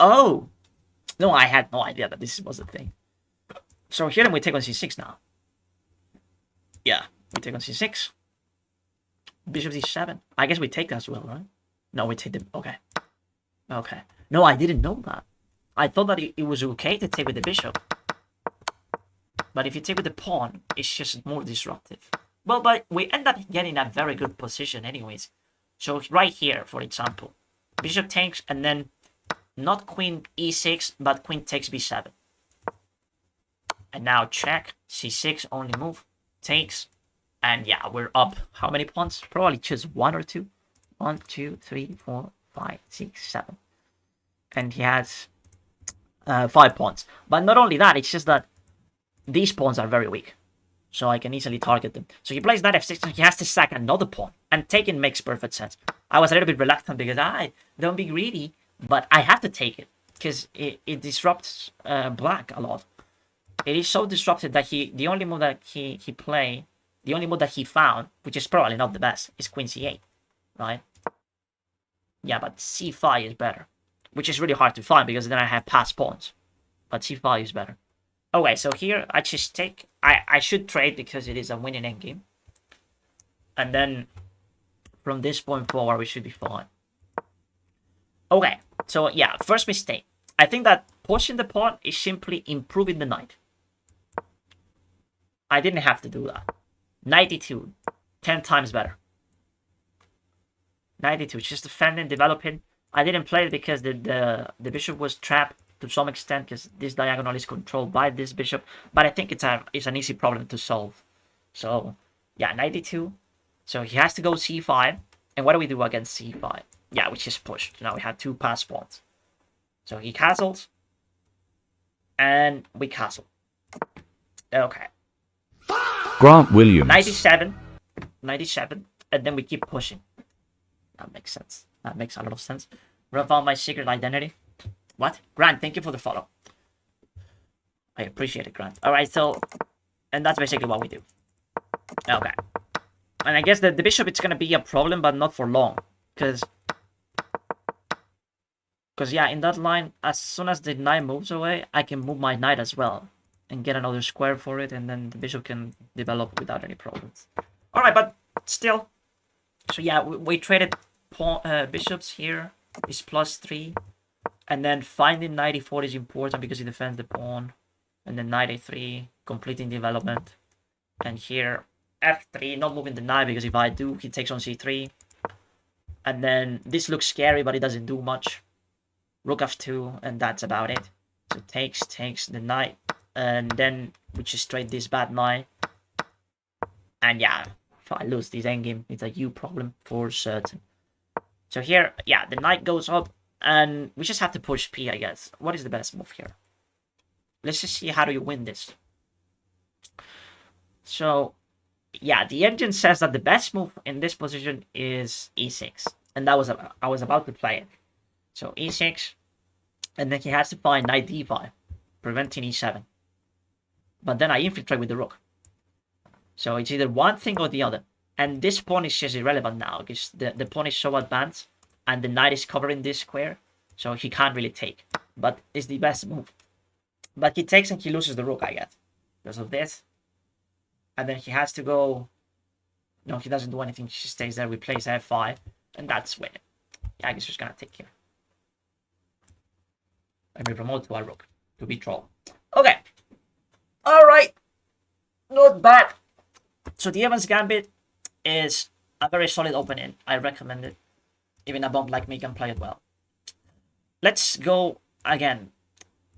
Oh! No, I had no idea that this was a thing. So here then we take on c6 now. Yeah, we take on c6. Bishop d7. I guess we take that as well, right? No, we take the... Okay. Okay. No, I didn't know that. I thought that it was okay to take with the bishop. But if you take with the pawn, it's just more disruptive. Well, but we end up getting a very good position anyways. So right here, for example, bishop takes and then not queen e6, but queen takes b7. And now check, c6, only move, takes, and yeah, we're up. How many pawns? Probably just 1 or 2. 1, 2, 3, 4, 5, 6, 7. And he has 5 pawns. But not only that, it's just that these pawns are very weak. So I can easily target them. So he plays knight f6 and he has to sack another pawn. And taking makes perfect sense. I was a little bit reluctant because I don't be greedy. But I have to take it. Because it disrupts black a lot. It is so disruptive that the only move that he found, which is probably not the best, is queen c8. Right? Yeah, but c5 is better. Which is really hard to find because then I have passed pawns. But c5 is better. Okay, so here I just take... I should trade because it is a winning endgame. And then from this point forward, we should be fine. Okay, so yeah, first mistake. I think that pushing the pawn is simply improving the knight. I didn't have to do that. 92, 10 times better. 92, just defending, developing. I didn't play it because the bishop was trapped to some extent because this diagonal is controlled by this bishop. But I think it's an easy problem to solve. So yeah, 92. So he has to go c5. And what do we do against c5? Yeah, we just pushed. Now we have 2 pass pawns. So he castles. And we castle. Okay. Grant Williams. 97. 97. And then we keep pushing. That makes sense. That makes a lot of sense. I found my secret identity. What? Grant, thank you for the follow. I appreciate it, Grant. Alright, so... And that's basically what we do. Okay. And I guess the bishop, it's going to be a problem, but not for long. Because, yeah, in that line, as soon as the knight moves away, I can move my knight as well. And get another square for it, and then the bishop can develop without any problems. Alright, but still. So yeah, we traded bishops here. Is +3. And then finding knight e4 is important because he defends the pawn. And then knight a3, completing development. And here, f3, not moving the knight because if I do, he takes on c3. And then this looks scary, but it doesn't do much. Rook f2, and that's about it. So takes the knight. And then we just trade this bad knight. And yeah, if I lose this endgame, it's a you problem for certain. So here, yeah, the knight goes up. And we just have to push p, I guess. What is the best move here? Let's just see how do you win this. So, yeah, the engine says that the best move in this position is e6. And that was I was about to play it. So e6. And then he has to find knight d5, preventing e7. But then I infiltrate with the rook. So it's either one thing or the other. And this pawn is just irrelevant now, because the pawn is so advanced. And the knight is covering this square, so he can't really take. But it's the best move. But he takes and he loses the rook, I guess, because of this. And then he has to go... No, he doesn't do anything. He just stays there. We plays f5, and that's winning. Yeah, I guess he's gonna take here. And we promote to our rook to be troll. Okay. All right. Not bad. So the Evans Gambit is a very solid opening. I recommend it. Even a bump like me can play it well. Let's go again.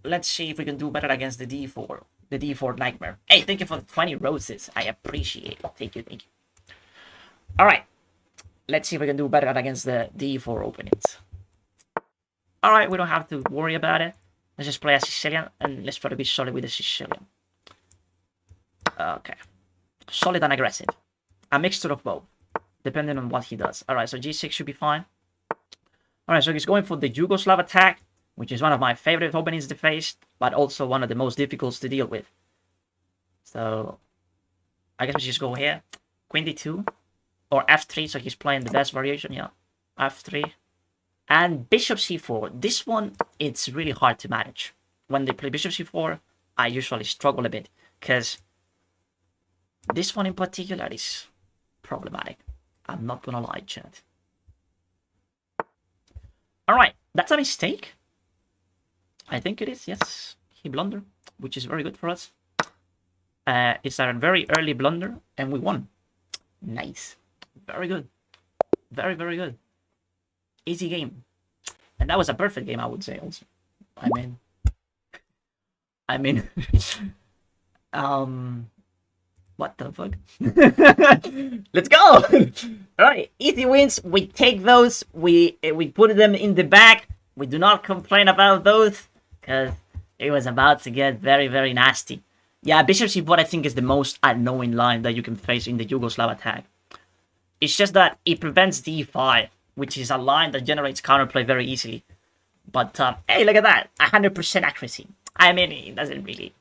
Let's see if we can do better against the d4. The d4 nightmare. Hey, thank you for the 20 roses. I appreciate it. Thank you, thank you. Alright. Let's see if we can do better against the d4 openings. Alright, we don't have to worry about it. Let's just play a Sicilian and let's try to be solid with the Sicilian. Okay. Solid and aggressive. A mixture of both, depending on what he does. Alright, so g6 should be fine. Alright, so he's going for the Yugoslav attack, which is one of my favorite openings to face, but also one of the most difficult to deal with. So, I guess we just go here. Queen d2, or f3, so he's playing the best variation, yeah. f3. And bishop c4. This one, it's really hard to manage. When they play bishop c4, I usually struggle a bit, because this one in particular is problematic. I'm not gonna lie, chat. Alright, that's a mistake. I think it is, yes. He blundered, which is very good for us. It's a very early blunder, and we won. Nice. Very good. Very, very good. Easy game. And that was a perfect game, I would say, also. I mean... What the fuck? Let's go! Alright, easy wins. We take those. We put them in the bag. We do not complain about those, because it was about to get very, very nasty. Yeah, bishop c4 I think is the most annoying line that you can face in the Yugoslav attack. It's just that it prevents d5, which is a line that generates counterplay very easily. But, hey, look at that. 100% accuracy. I mean, it doesn't really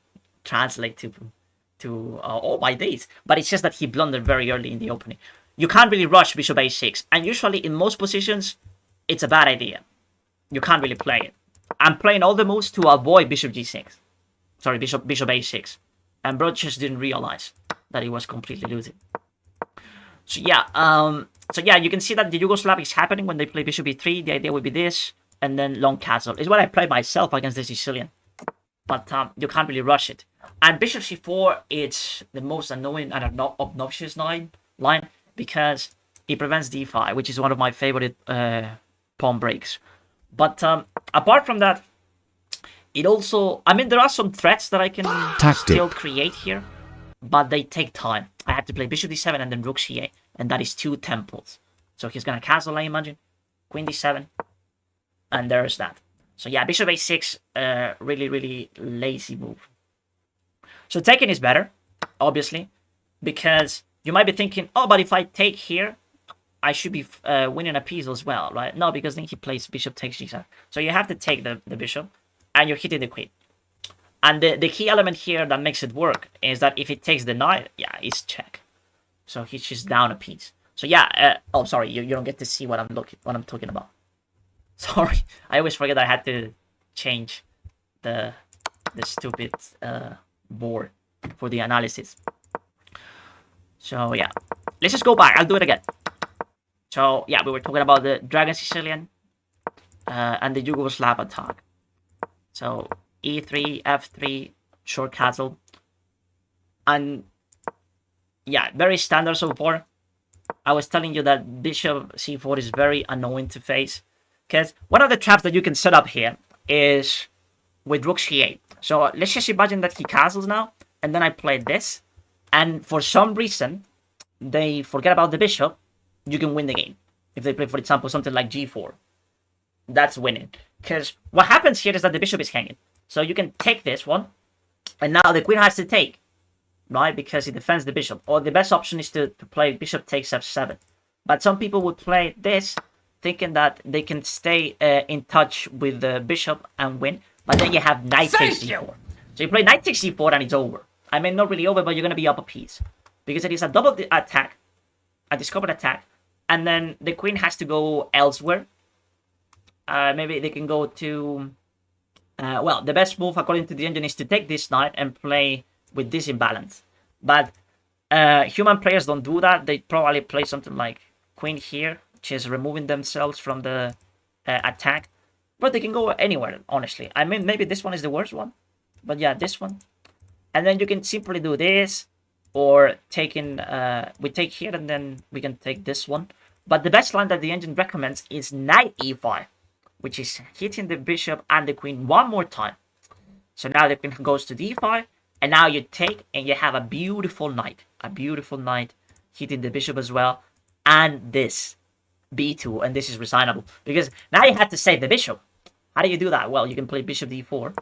translate to all my days, but it's just that he blundered very early in the opening. You can't really rush bishop a6, and usually in most positions, it's a bad idea. You can't really play it. I'm playing all the moves to avoid bishop g6. Sorry, bishop a6. And bro just didn't realize that he was completely losing. So yeah, you can see that the Yugoslav is happening when they play bishop e3. The idea would be this, and then long castle. It's what I play myself against the Sicilian. But you can't really rush it. And bishop c4, it's the most annoying and obnoxious line because it prevents d5, which is one of my favorite pawn breaks. But apart from that, it also... I mean, there are some threats that I can still create here, but they take time. I have to play bishop d7 and then rook c8, and that is 2 temples. So he's going to castle, I imagine. Queen d7, and there's that. So yeah, bishop a6, really, really lazy move. So taking is better, obviously, because you might be thinking, oh, but if I take here, I should be winning a piece as well, right? No, because then he plays bishop takes g7. So you have to take the bishop, and you're hitting the queen. And the key element here that makes it work is that if it takes the knight, yeah, it's check. So he's just down a piece. So yeah, oh, sorry, you don't get to see what I'm talking about. Sorry, I always forget I had to change the stupid board for the analysis. So yeah, let's just go back. I'll do it again. So yeah, we were talking about the Dragon Sicilian. and the Yugoslav attack. So e3, f3, short castle, and yeah, very standard so far. I was telling you that bishop c4 is very annoying to face, because one of the traps that you can set up here is with rook c8. So let's just imagine that he castles now, and then I play this, and for some reason they forget about the bishop. You can win the game if they play, for example, something like g4. That's winning, because what happens here is that the bishop is hanging. So you can take this one, and now the queen has to take, right? Because it defends the bishop. Or the best option is to play bishop takes f7. But some people would play this, thinking that they can stay in touch with the bishop and win. But then you have knight takes c4. So you play knight takes c4 and it's over. I mean, not really over, but you're going to be up a piece. Because it is a double attack, a discovered attack. And then the queen has to go elsewhere. Maybe they can go to... well, the best move according to the engine is to take this knight and play with this imbalance. But human players don't do that. They probably play something like queen here, which is removing themselves from the attack. But they can go anywhere, honestly. I mean, maybe this one is the worst one. But yeah, this one. And then you can simply do this, or taking we take here and then we can take this one. But the best line that the engine recommends is knight e5, which is hitting the bishop and the queen one more time. So now the queen goes to d5, and now you take and you have a beautiful knight hitting the bishop as well, and this b2, and this is resignable because now you have to save the bishop. How do you do that? Well, you can play bishop d4,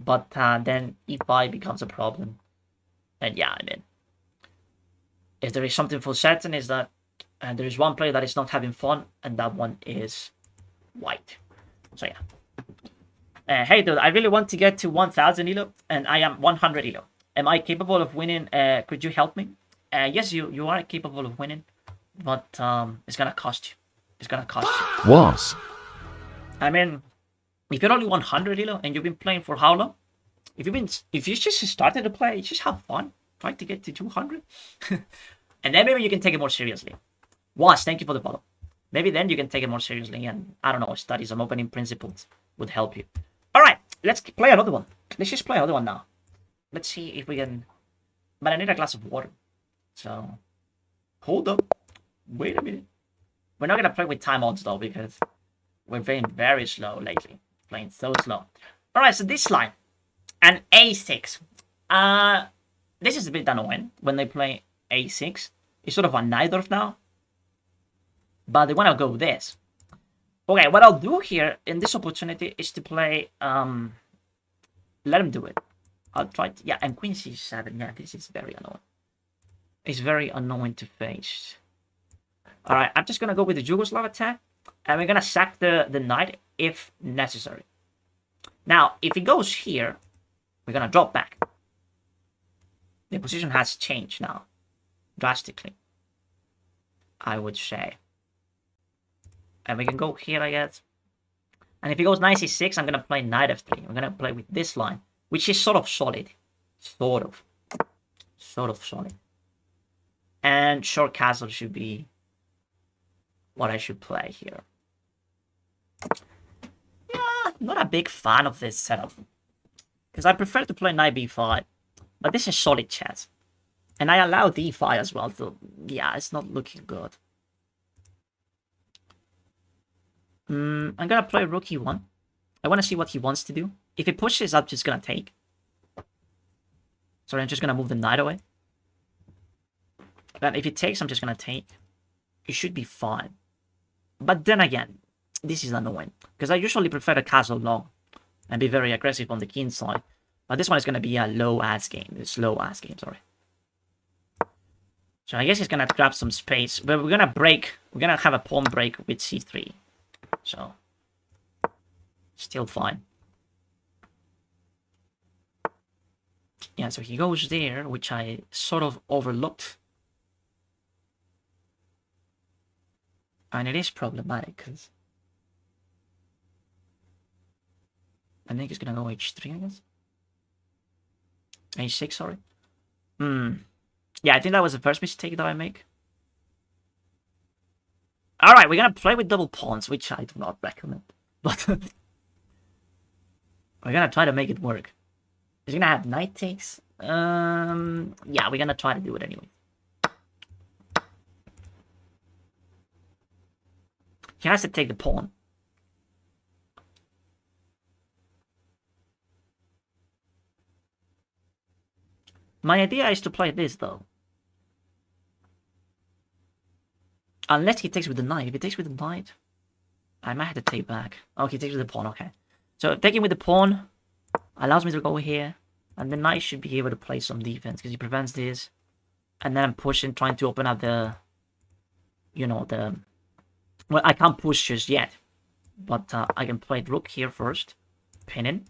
but then e5 becomes a problem. And yeah, I mean, if there is something for certain is that there is one player that is not having fun, and that one is white. So yeah. Hey dude, I really want to get to 1000 elo, and I am 100 elo. Am I capable of winning? Could you help me? Yes, you are capable of winning, but it's gonna cost you. It's gonna cost you. Was. I mean, if you're only 100 elo and you've been playing for how long? If you just started to play, just have fun. Try to get to 200, and then maybe you can take it more seriously. Was, thank you for the follow. Maybe then you can take it more seriously, and I don't know, study some opening principles would help you. All right, let's play another one. Let's just play another one now. Let's see if we can. But I need a glass of water. So, hold up. Wait a minute. We're not gonna play with time odds though, because we're playing very slow lately. Playing so slow. All right, so this line, an a6. This is a bit annoying when they play a6. It's sort of a Najdorf now, but they want to go this. Okay, what I'll do here in this opportunity is to play. Let him do it. I'll try to, yeah, and queen c7. Yeah, this is very annoying. It's very annoying to face. All right, I'm just gonna go with the Yugoslav attack, and we're gonna sack the knight if necessary. Now, if he goes here, we're gonna drop back. The position has changed now, drastically, I would say. And we can go here, I guess. And if he goes knight c6, I'm gonna play knight f3. I'm gonna play with this line, which is sort of solid. Sort of solid. And short castle should be what I should play here. Yeah, not a big fan of this setup, because I prefer to play knight b5. But this is solid chess. And I allow d5 as well, so yeah, it's not looking good. I'm gonna play rook e1. I want to see what he wants to do. If he pushes, I'm just gonna take. Sorry, I'm just gonna move the knight away. But if he takes, I'm just gonna take. It should be fine. But then again, this is annoying, because I usually prefer to castle long and be very aggressive on the king side. But this one is going to be a low-ass game. A slow-ass game, sorry. So I guess he's going to grab some space. But we're going to break. We're going to have a pawn break with c3. So, still fine. Yeah, so he goes there, which I sort of overlooked. And it is problematic, because I think he's going to go h3, I guess. h6, sorry. Yeah, I think that was the first mistake that I make. Alright, we're gonna play with double pawns, which I do not recommend. But we're gonna try to make it work. Is he gonna have knight takes? Yeah, we're gonna try to do it anyway. He has to take the pawn. My idea is to play this, though. Unless he takes with the knight. If he takes with the knight, I might have to take back. Oh, he takes with the pawn, okay. So taking with the pawn allows me to go here. And the knight should be able to play some defense because he prevents this. And then I'm pushing, trying to open up the... You know, the... Well, I can't push just yet. But I can play rook here first. Pinning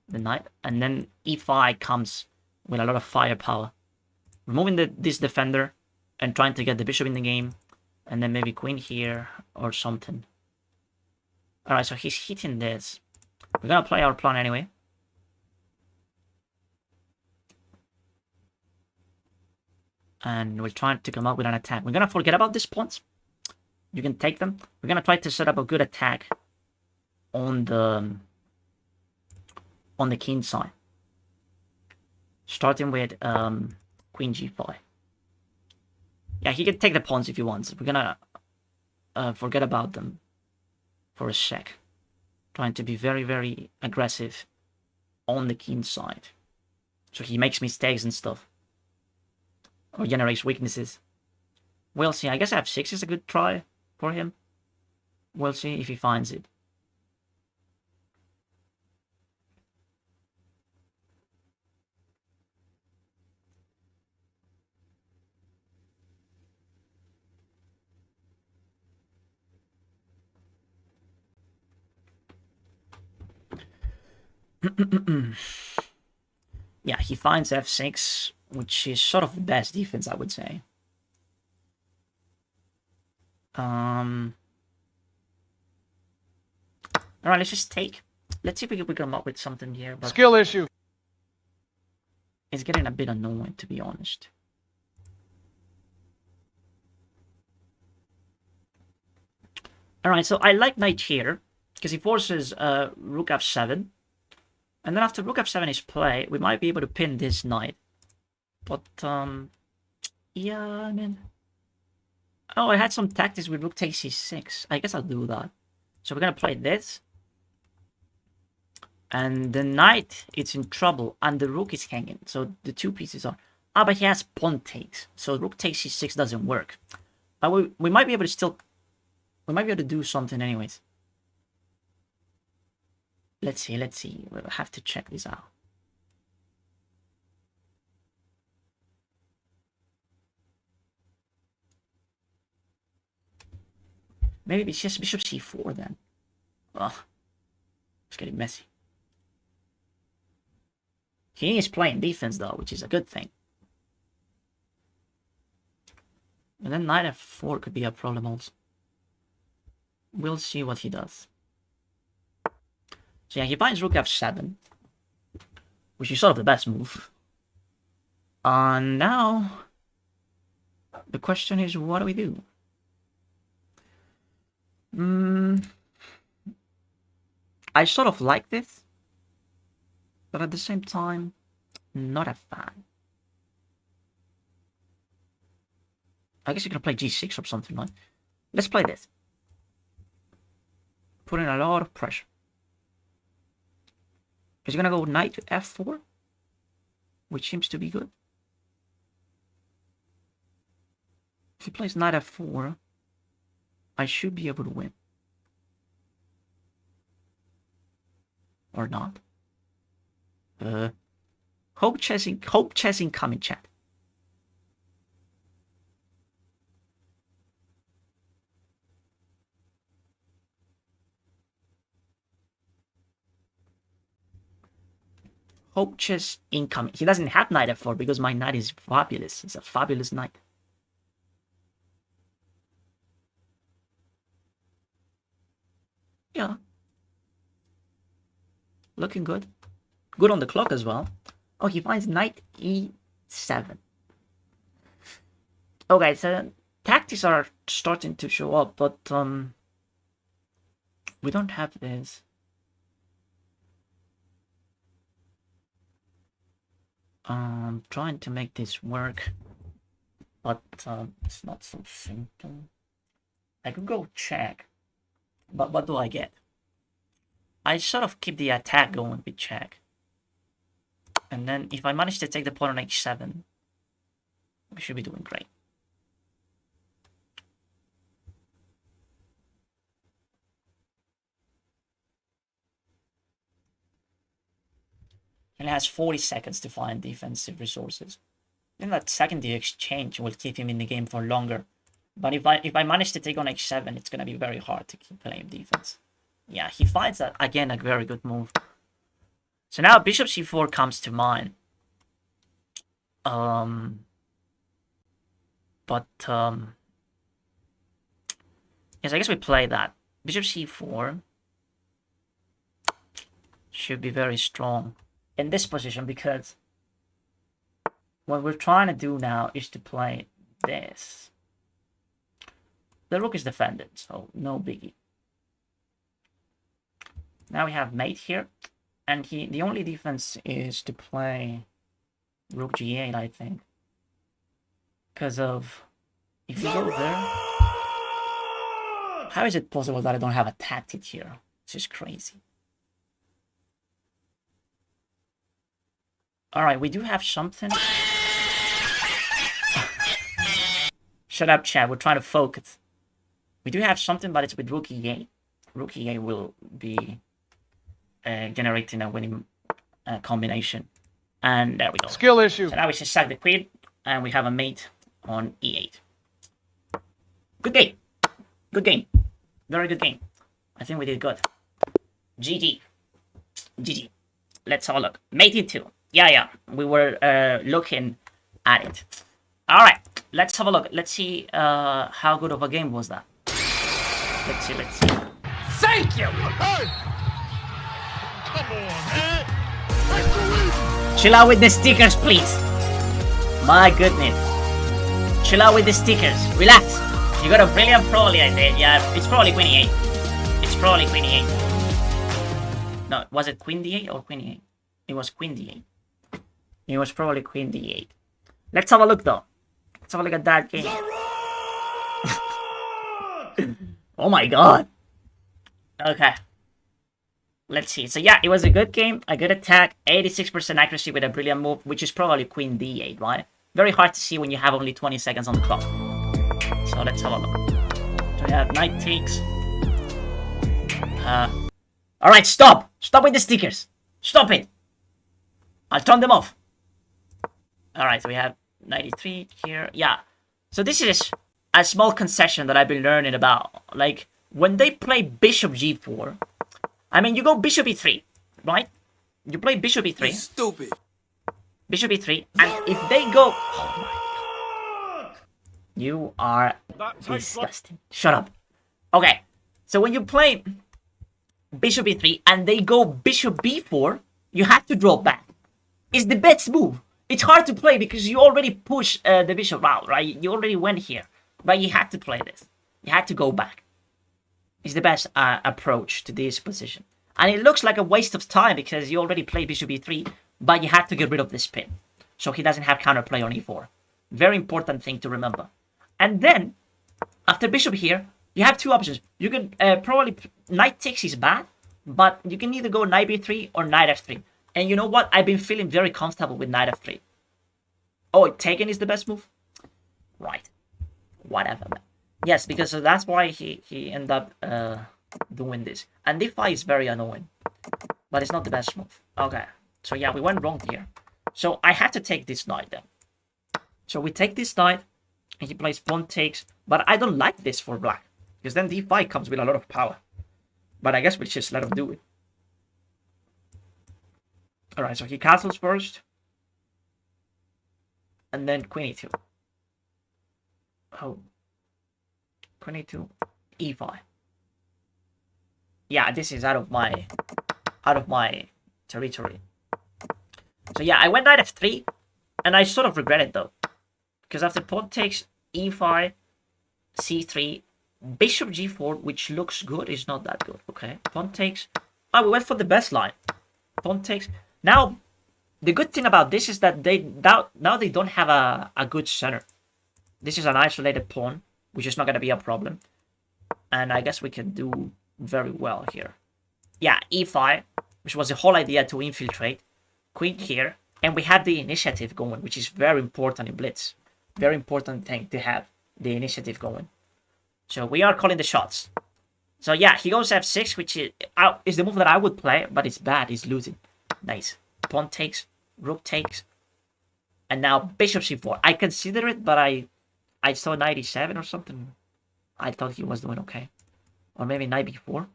the knight. And then e5 comes with a lot of firepower. Removing this defender and trying to get the bishop in the game. And then maybe queen here or something. Alright, so he's hitting this. We're gonna play our plan anyway. And we're trying to come up with an attack. We're gonna forget about these pawns. You can take them. We're gonna try to set up a good attack on the king side. Starting with queen g5. Yeah, he can take the pawns if he wants. We're gonna forget about them for a sec. Trying to be very, very aggressive on the king side. So he makes mistakes and stuff. Or generates weaknesses. We'll see. I guess f6 is a good try for him. We'll see if he finds it. Yeah, he finds f6, which is sort of the best defense, I would say. Alright, let's just take. Let's see if we can come up with something here. But skill issue. it's getting a bit annoying, to be honest. Alright, so I like knight here, because he forces rook f7. And then after rook f7 is played, we might be able to pin this knight. But, yeah, I mean... Oh, I had some tactics with rook takes c6. I guess I'll do that. So we're gonna play this. And the knight, it's in trouble, and the rook is hanging. So the two pieces are... Ah, but he has pawn takes. So rook takes c6 doesn't work. But we might be able to still... We might be able to do something anyways. Let's see. We'll have to check this out. Maybe it's just bishop c4 then. Ugh. It's getting messy. He is playing defense though, which is a good thing. And then knight f4 could be a problem also. We'll see what he does. So yeah, he finds rook f7, which is sort of the best move. And now, the question is, what do we do? I sort of like this, but at the same time, not a fan. I guess you're gonna play g6 or something, right? Let's play this. Put in a lot of pressure. He's gonna go knight to f4, which seems to be good. If he plays knight f4, I should be able to win. Or not. Hope chessing coming chat. Hope chess incoming. He doesn't have knight f4 because my knight is fabulous. It's a fabulous knight. Yeah. Looking good. Good on the clock as well. Oh, he finds knight e7. Okay, so tactics are starting to show up, but we don't have this. Trying to make this work, but it's not so simple. I could go check, but what do I get? I sort of keep the attack going with check. And then if I manage to take the pawn on h7, we should be doing great. And he has 40 seconds to find defensive resources. Then that secondary exchange will keep him in the game for longer. But if I manage to take on h7, it's gonna be very hard to keep playing defense. Yeah, he finds that again a very good move. So now bishop c4 comes to mind. Yes, I guess we play that. Bishop c4 should be very strong in this position, because what we're trying to do now is to play this. The rook is defended, so no biggie. Now we have mate here, and the only defense is to play rook g8, I think. Because of, if you go there, how is it possible that I don't have a tactic here? It's just crazy. Alright, we do have something. Shut up, chat. We're trying to focus. We do have something, but it's with rook e8. Rook e8 will be generating a winning combination. And there we go. Skill issue. So now we just sack the queen, and we have a mate on e8. Good game. Good game. Very good game. I think we did good. GG. GG. Let's have a look. Mate e2. Yeah. We were looking at it. Alright. Let's have a look. Let's see how good of a game was that. Let's see. Thank you! Hey! Come on, man! Chill out with the stickers, please. My goodness. Chill out with the stickers. Relax. You got a brilliant probably, I did. Yeah, it's probably queen e8. It's probably queen e8. No, was it queen d8 or queen e8? It was queen d8. It was probably queen d8. Let's have a look, though. Let's have a look at that game. Oh my god. Okay. Let's see. So yeah, it was a good game, a good attack, 86% accuracy with a brilliant move, which is probably queen d8, right? Very hard to see when you have only 20 seconds on the clock. So let's have a look. So we have knight takes. Alright, stop! Stop with the stickers! Stop it! I'll turn them off. Alright, so we have 93 here. Yeah. So this is a small concession that I've been learning about. Like, when they play bishop g4, I mean, you go bishop e3, right? You play bishop e3. You're stupid. Bishop e3, and if they go... Oh my god. You are disgusting. Shut up. Okay, so when you play bishop e3 and they go bishop b4, you have to draw back. It's the best move. It's hard to play because you already push the bishop out, right? You already went here, but you have to play this. You have to go back. It's the best approach to this position. And it looks like a waste of time because you already played bishop e3, but you have to get rid of this pin. So he doesn't have counterplay on e4. Very important thing to remember. And then, after bishop here, you have two options. You can probably... Knight takes is bad, but you can either go knight b3 or knight f3. And you know what? I've been feeling very comfortable with knight f3. Oh, taken is the best move? Right. Whatever, man. Yes, because that's why he ended up doing this. And d5 is very annoying. But it's not the best move. Okay. So yeah, we went wrong here. So I had to take this knight then. So we take this knight. And he plays pawn takes. But I don't like this for black. Because then d5 comes with a lot of power. But I guess we just let him do it. Alright, so he castles first. And then queen e2. Oh. Queen e2. e5. Yeah, this is out of my territory. So yeah, I went knight f3. And I sort of regret it though. Because after pawn takes e5, c3, bishop g4, which looks good, is not that good. Okay, pawn takes. Oh, we went for the best line. Pawn takes. Now, the good thing about this is that they now they don't have a good center. This is an isolated pawn, which is not going to be a problem. And I guess we can do very well here. Yeah, e5, which was the whole idea to infiltrate. Queen here. And we have the initiative going, which is very important in Blitz. Very important thing to have the initiative going. So we are calling the shots. So yeah, he goes f6, which is the move that I would play, but it's bad. He's losing. Nice. Pawn takes, rook takes, and now bishop c4. I consider it, but I saw 97 or something. I thought he was doing okay. Or maybe knight b4.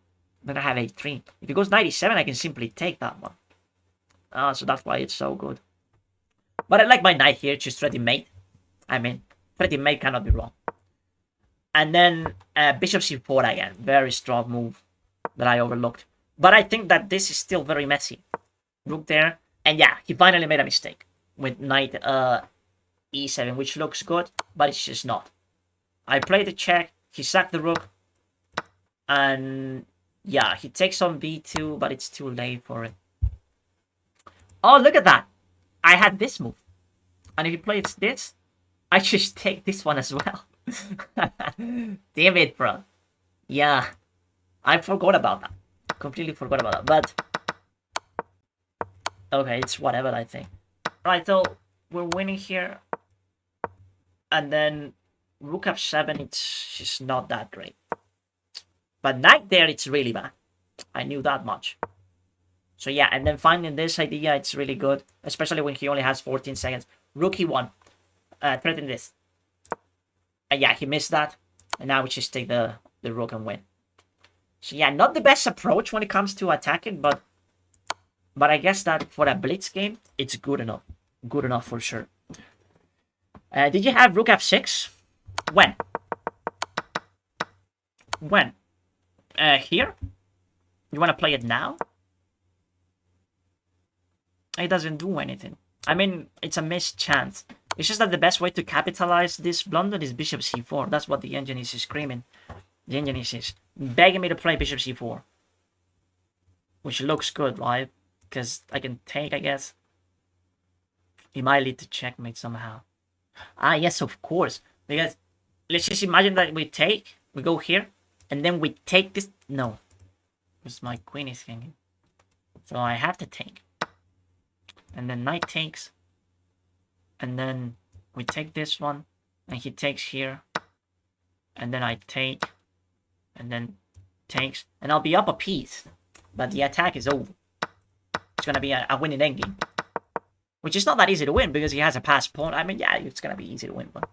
Then I have a3. If he goes 97, I can simply take that one. So that's why it's so good. But I like my knight here, just ready mate. I mean, ready mate cannot be wrong. And then bishop c4 again. Very strong move that I overlooked. But I think that this is still very messy. Rook there. And yeah, he finally made a mistake with knight e7, which looks good, but it's just not. I played the check. He sacked the rook. And yeah, he takes on b2, but it's too late for it. Oh, look at that. I had this move. And if he plays this, I just take this one as well. Damn it, bro. Yeah. I forgot about that. Completely forgot about that. But okay, it's whatever, I think. Right, so we're winning here. And then rook f7, it's just not that great. But knight there, it's really bad. I knew that much. So yeah, and then finding this idea, it's really good. Especially when he only has 14 seconds. Rook e1. Threaten this. And yeah, he missed that. And now we just take the rook and win. So yeah, not the best approach when it comes to attacking, but I guess that for a blitz game, it's good enough. Good enough for sure. Did you have rook f6? When? When? Here? You want to play it now? It doesn't do anything. I mean, it's a missed chance. It's just that the best way to capitalize this blunder is bishop c4. That's what the engine is screaming. The engine is begging me to play bishop c4. Which looks good, right? Because I can take, I guess. He might lead to checkmate somehow. Ah, yes, of course. Because let's just imagine that we go here, and then we take this. No. Because my queen is hanging. So I have to take. And then knight takes. And then we take this one. And he takes here. And then I take. And then takes. And I'll be up a piece. But the attack is over. It's going to be a winning endgame. Which is not that easy to win because he has a passed pawn. I mean, yeah, it's going to be easy to win. But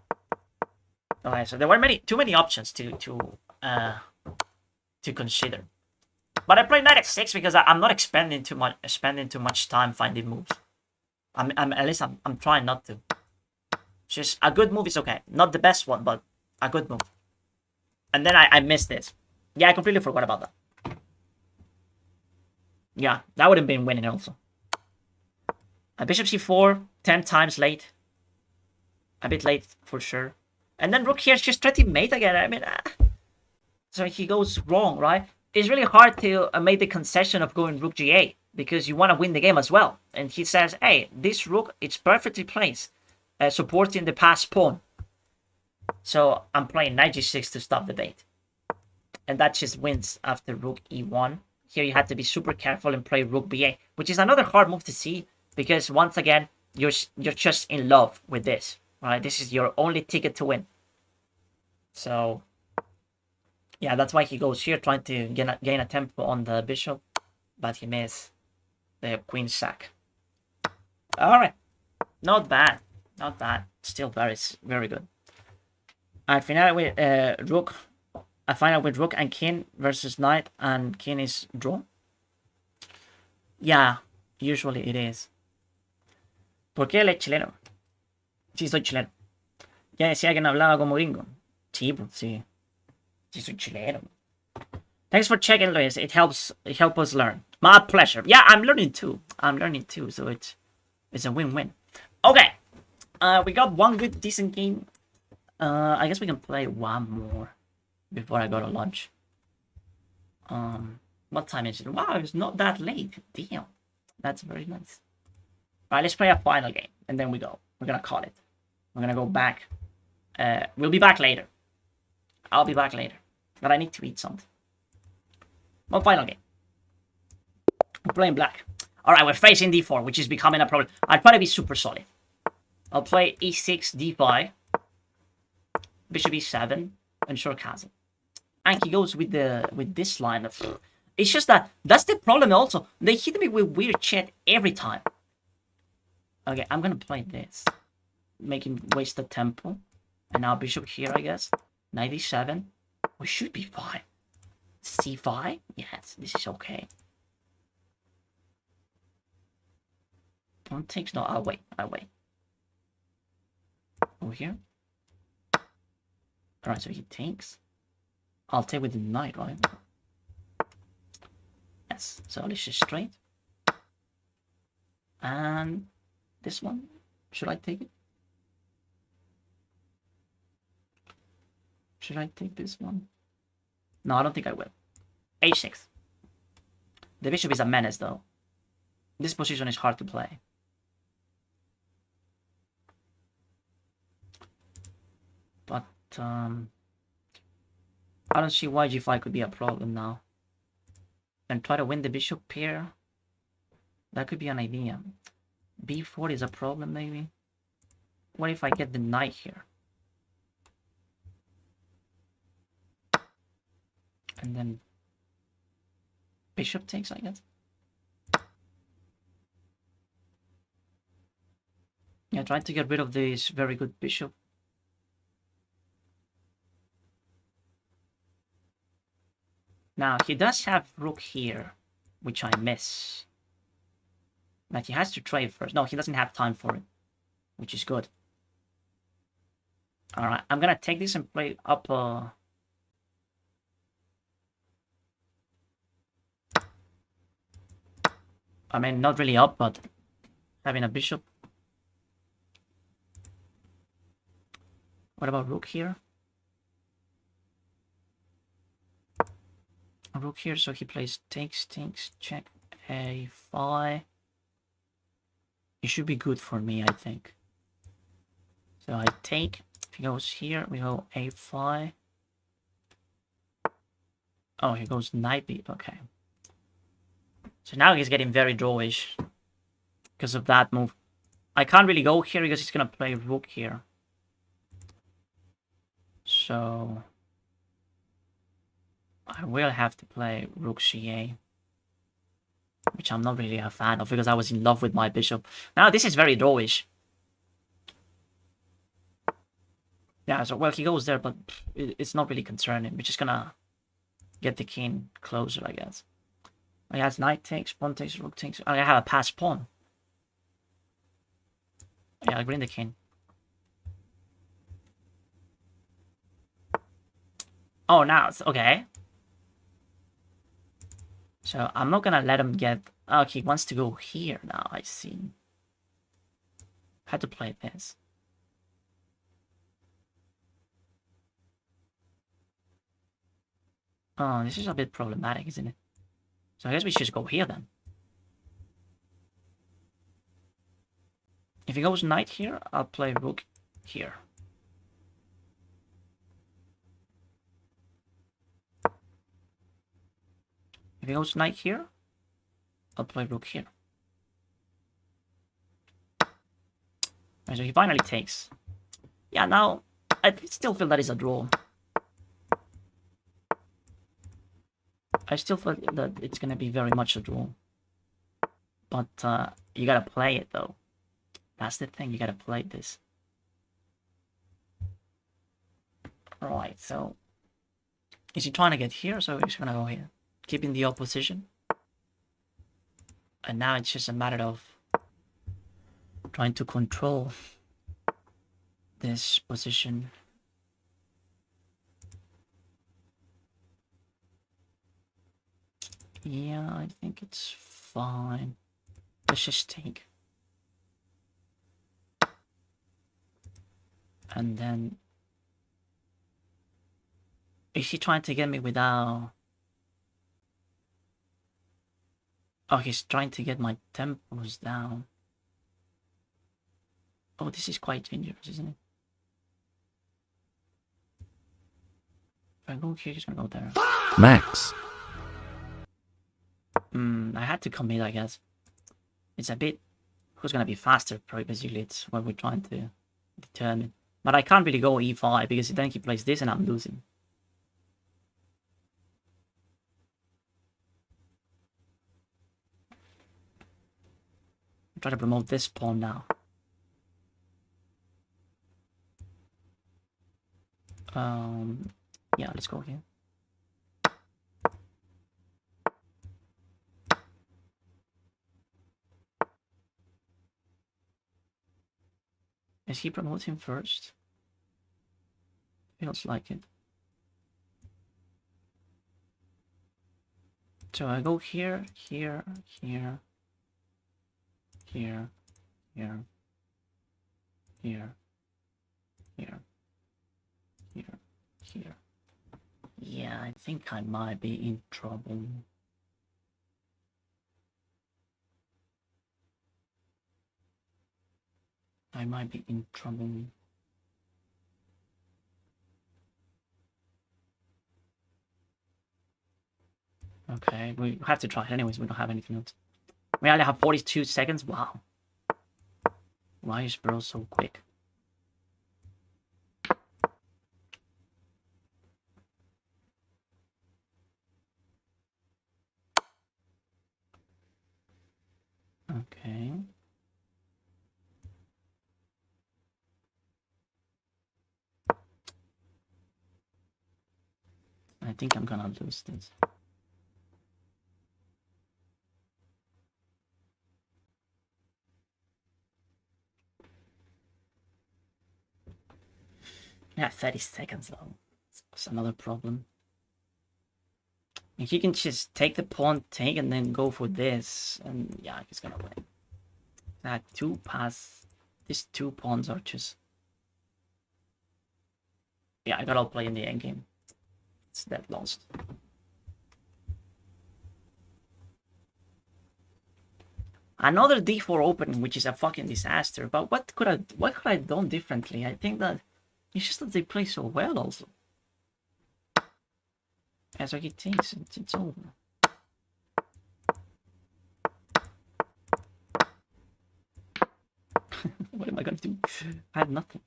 okay, so there were too many options to consider. But I played knight f6 because I'm not spending too much time finding moves. At least I'm trying not to. Just a good move is okay. Not the best one, but a good move. And then I missed this. Yeah, I completely forgot about that. Yeah, that would have been winning also. Bishop c4, 10 times late. A bit late for sure. And then rook here is just trying to mate again. I mean, so he goes wrong, right? It's really hard to make the concession of going rook g8 because you want to win the game as well. And he says, hey, this rook, it's perfectly placed, supporting the passed pawn. So I'm playing knight g6 to stop the bait. And that just wins after rook e1. Here you have to be super careful and play rook b8, which is another hard move to see because once again, you're just in love with this, right? This is your only ticket to win. So yeah, that's why he goes here, trying to gain a tempo on the bishop, but he missed the queen sack. All right, not bad, not bad. Still very, very good. I final with rook. I final with rook and king versus knight, and king is draw. Yeah, usually it is. ¿Por qué él es chileno? Sí, soy chileno. Ya decía que no hablaba como gringo. Sí, pues sí. Sí, soy chileno. Thanks for checking, Luis. It helps us learn. My pleasure. Yeah, I'm learning too. So it's a win-win. Okay. We got one good decent game. I guess we can play one more before I go to lunch. What time is it? Wow, it's not that late. Damn, that's very nice. All right, let's play a final game, and then we go. We're gonna call it. We're gonna go back. We'll be back later. I'll be back later, but I need to eat something. One final game. We're playing black. All right, we're facing d4, which is becoming a problem. I'll try to be super solid. I'll play e6, d5, bishop e7, and short castle. And he goes with this line of. It's just that's the problem. Also, they hit me with weird shit every time. Okay, I'm gonna play this, make him waste the tempo, and now bishop here, I guess. Knight e7. We should be fine. c5. Yes, this is okay. Pawn takes. No, I'll wait. Over here. Alright, so he takes. I'll take with the knight, right? Yes, so this is straight. And this one, should I take it? Should I take this one? No, I don't think I will. h6. The bishop is a menace, though. This position is hard to play. But, I don't see why g5 could be a problem now. And try to win the bishop here. That could be an idea. b4 is a problem, maybe. What if I get the knight here? And then bishop takes, I guess. Yeah, trying to get rid of this very good bishop. Now, he does have rook here, which I miss. Like, he has to trade first. No, he doesn't have time for it, which is good. Alright, I'm gonna take this and play up, I mean, not really up, but having a bishop. What about rook here? A rook here, so he plays takes, check, a5. It should be good for me, I think. So I take, if he goes here, we go a5. Oh, he goes knight b, okay. So now he's getting very drawish because of that move. I can't really go here because he's gonna play rook here. So I will have to play rook ca, which I'm not really a fan of because I was in love with my bishop. Now this is very drawish. Yeah, so well, he goes there, but it's not really concerning. We're just gonna get the king closer, I guess. He has knight takes, pawn takes, rook takes. I have a passed pawn. Yeah, I'll bring the king. Oh, now it's okay. So I'm not gonna let him get. Oh, he wants to go here now. I see. Had to play this. Oh, this is a bit problematic, isn't it? So I guess we should go here then. If he goes knight here, I'll play rook here. If he goes knight here, I'll play rook here. Right, so he finally takes. Yeah, now I still feel that is a draw. I still feel that it's gonna be very much a draw. But you gotta play it though. That's the thing, you gotta play this. Alright, so is he trying to get here? So he's gonna go here. Keeping the opposition. And now it's just a matter of trying to control this position. Yeah, I think it's fine. Let's just take. And then Is he trying to get me without... Oh, he's trying to get my tempos down. Oh, this is quite dangerous, isn't it? If I go here, he's gonna go there. Max. I had to commit, I guess. It's a bit... Who's gonna be faster? Probably, basically, it's what we're trying to determine. But I can't really go e5 because then he plays this and I'm losing. Try to promote this pawn now. Yeah, let's go here. Is he promoting first? Feels like it. So I go here, here, here, here, here, here, here, here, here. Yeah, I think I might be in trouble. I might be in trouble. Okay, we have to try it anyways, we don't have anything else. We only have 42 seconds, wow. Why is bro so quick? Okay. I think I'm gonna lose this. Yeah, 30 seconds though. That's another problem. If he can just take the pawn, take, and then go for this, and yeah, he's gonna win. That two pass, these two pawns are just... Yeah, I gotta play in the endgame. It's dead lost. Another d4 opening, which is a fucking disaster. But what could I have done differently? I think that it's just that they play so well also. As like it takes, it's over. What am I gonna do? I have nothing.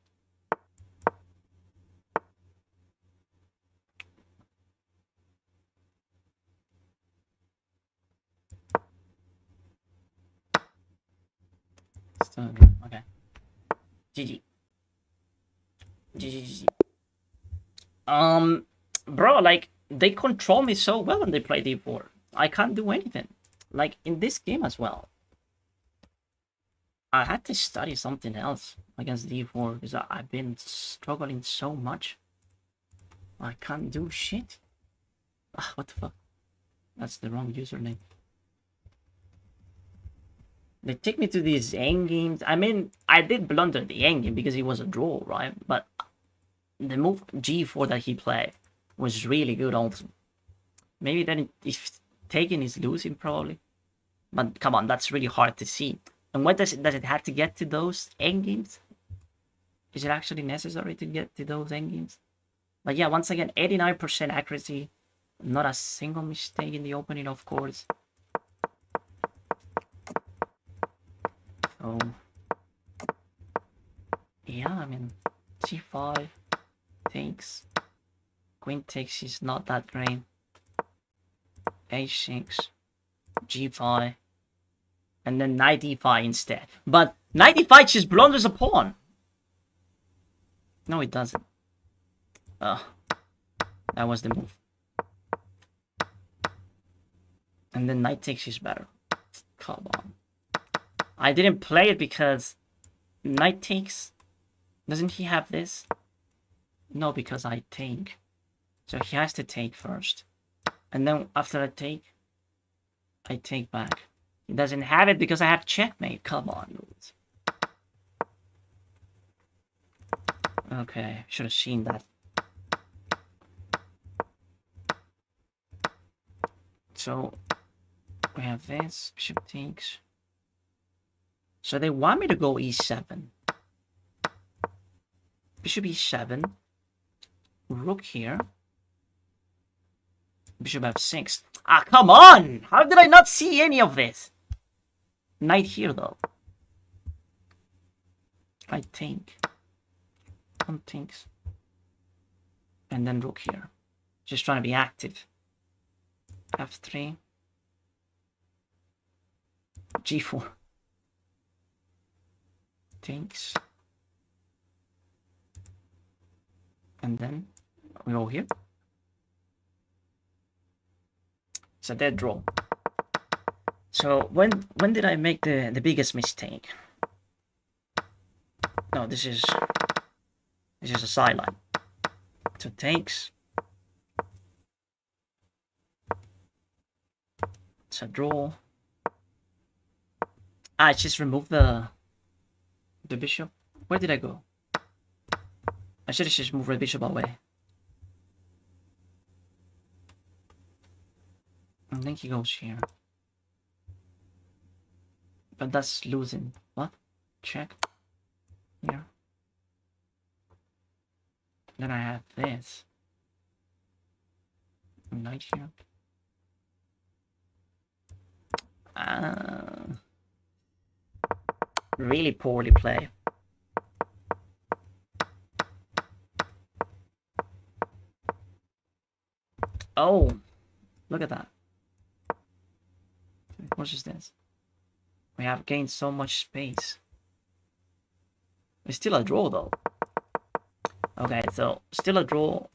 Still okay. GG. GG. Bro, like, they control me so well when they play d4. I can't do anything. Like, in this game as well. I had to study something else against d4 because I've been struggling so much. I can't do shit. Ah, what the fuck? That's the wrong username. They take me to these endgames. I mean, I did blunder the endgame because it was a draw, right? But the move g4 that he played was really good also. Maybe then if taking is losing probably. But come on, that's really hard to see. And what does it have to get to those endgames? Is it actually necessary to get to those endgames? But yeah, once again, 89% accuracy. Not a single mistake in the opening, of course. So yeah, I mean, c5 takes, queen takes is not that great. a6, g5, and then knight e5 instead. But knight e5 just blunders a pawn. No, it doesn't. That was the move. And then knight takes is better. Come on. I didn't play it because knight takes. Doesn't he have this? No, because I take. So he has to take first. And then after I take back. He doesn't have it because I have checkmate. Come on, dudes. Okay, should have seen that. So we have this, bishop takes. So they want me to go e7. Bishop e7. Rook here. Bishop f6. Ah, come on! How did I not see any of this? Knight here, though. I think. One thinks. And then rook here. Just trying to be active. f3. g4. Thinks. And then we go here. It's a dead draw. So when did I make the biggest mistake? No, this is a sideline. So takes. It's a draw. I just removed the bishop. Where did I go? I should have just moved the bishop away. I think he goes here. But that's losing. What? Check. Here. Then I have this. Knight here. Really poorly played. Oh, look at that. What is this? We have gained so much space. It's still a draw though. Okay, so still a draw.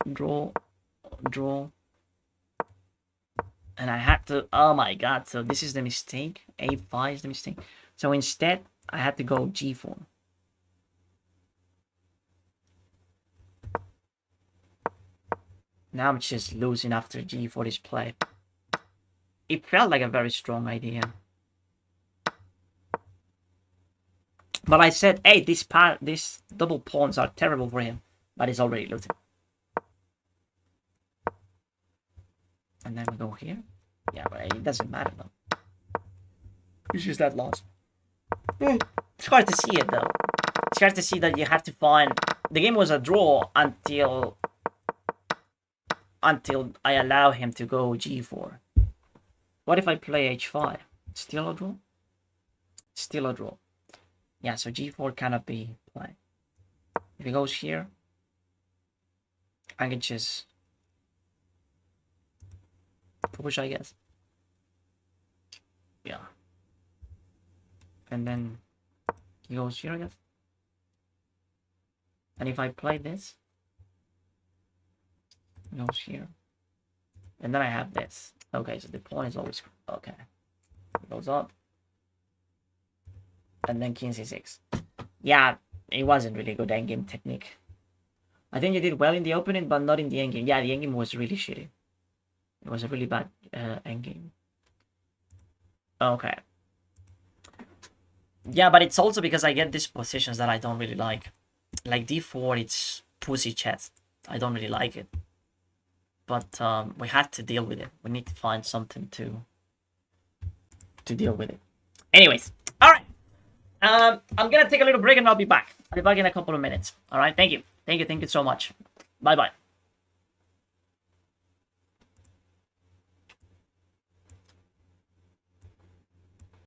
And I had to, oh my god, so this is the mistake. A5 is the mistake. So instead, I had to go g4. Now I'm just losing after g4 is played. It felt like a very strong idea. But I said, hey, these double pawns are terrible for him. But he's already losing. And then we go here. Yeah, but it doesn't matter though. It's just that loss. It's hard to see it though. It's hard to see that you have to find... The game was a draw until I allow him to go g4. What if I play h5? Still a draw? Still a draw. Yeah, so g4 cannot be played. If he goes here, I can just push, I guess. Yeah. And then he goes here, I guess. And if I play this, he goes here. And then I have this. Okay, so the pawn is always... Okay. It goes up. And then king c6. Yeah, it wasn't really good endgame technique. I think you did well in the opening, but not in the endgame. Yeah, the endgame was really shitty. It was a really bad endgame. Okay. Yeah, but it's also because I get these positions that I don't really like. Like d4, it's pussy chess. I don't really like it. But we have to deal with it. We need to find something to deal with it. Anyways, alright. I'm gonna take a little break and I'll be back. I'll be back in a couple of minutes. Alright, thank you. Thank you so much. Bye-bye.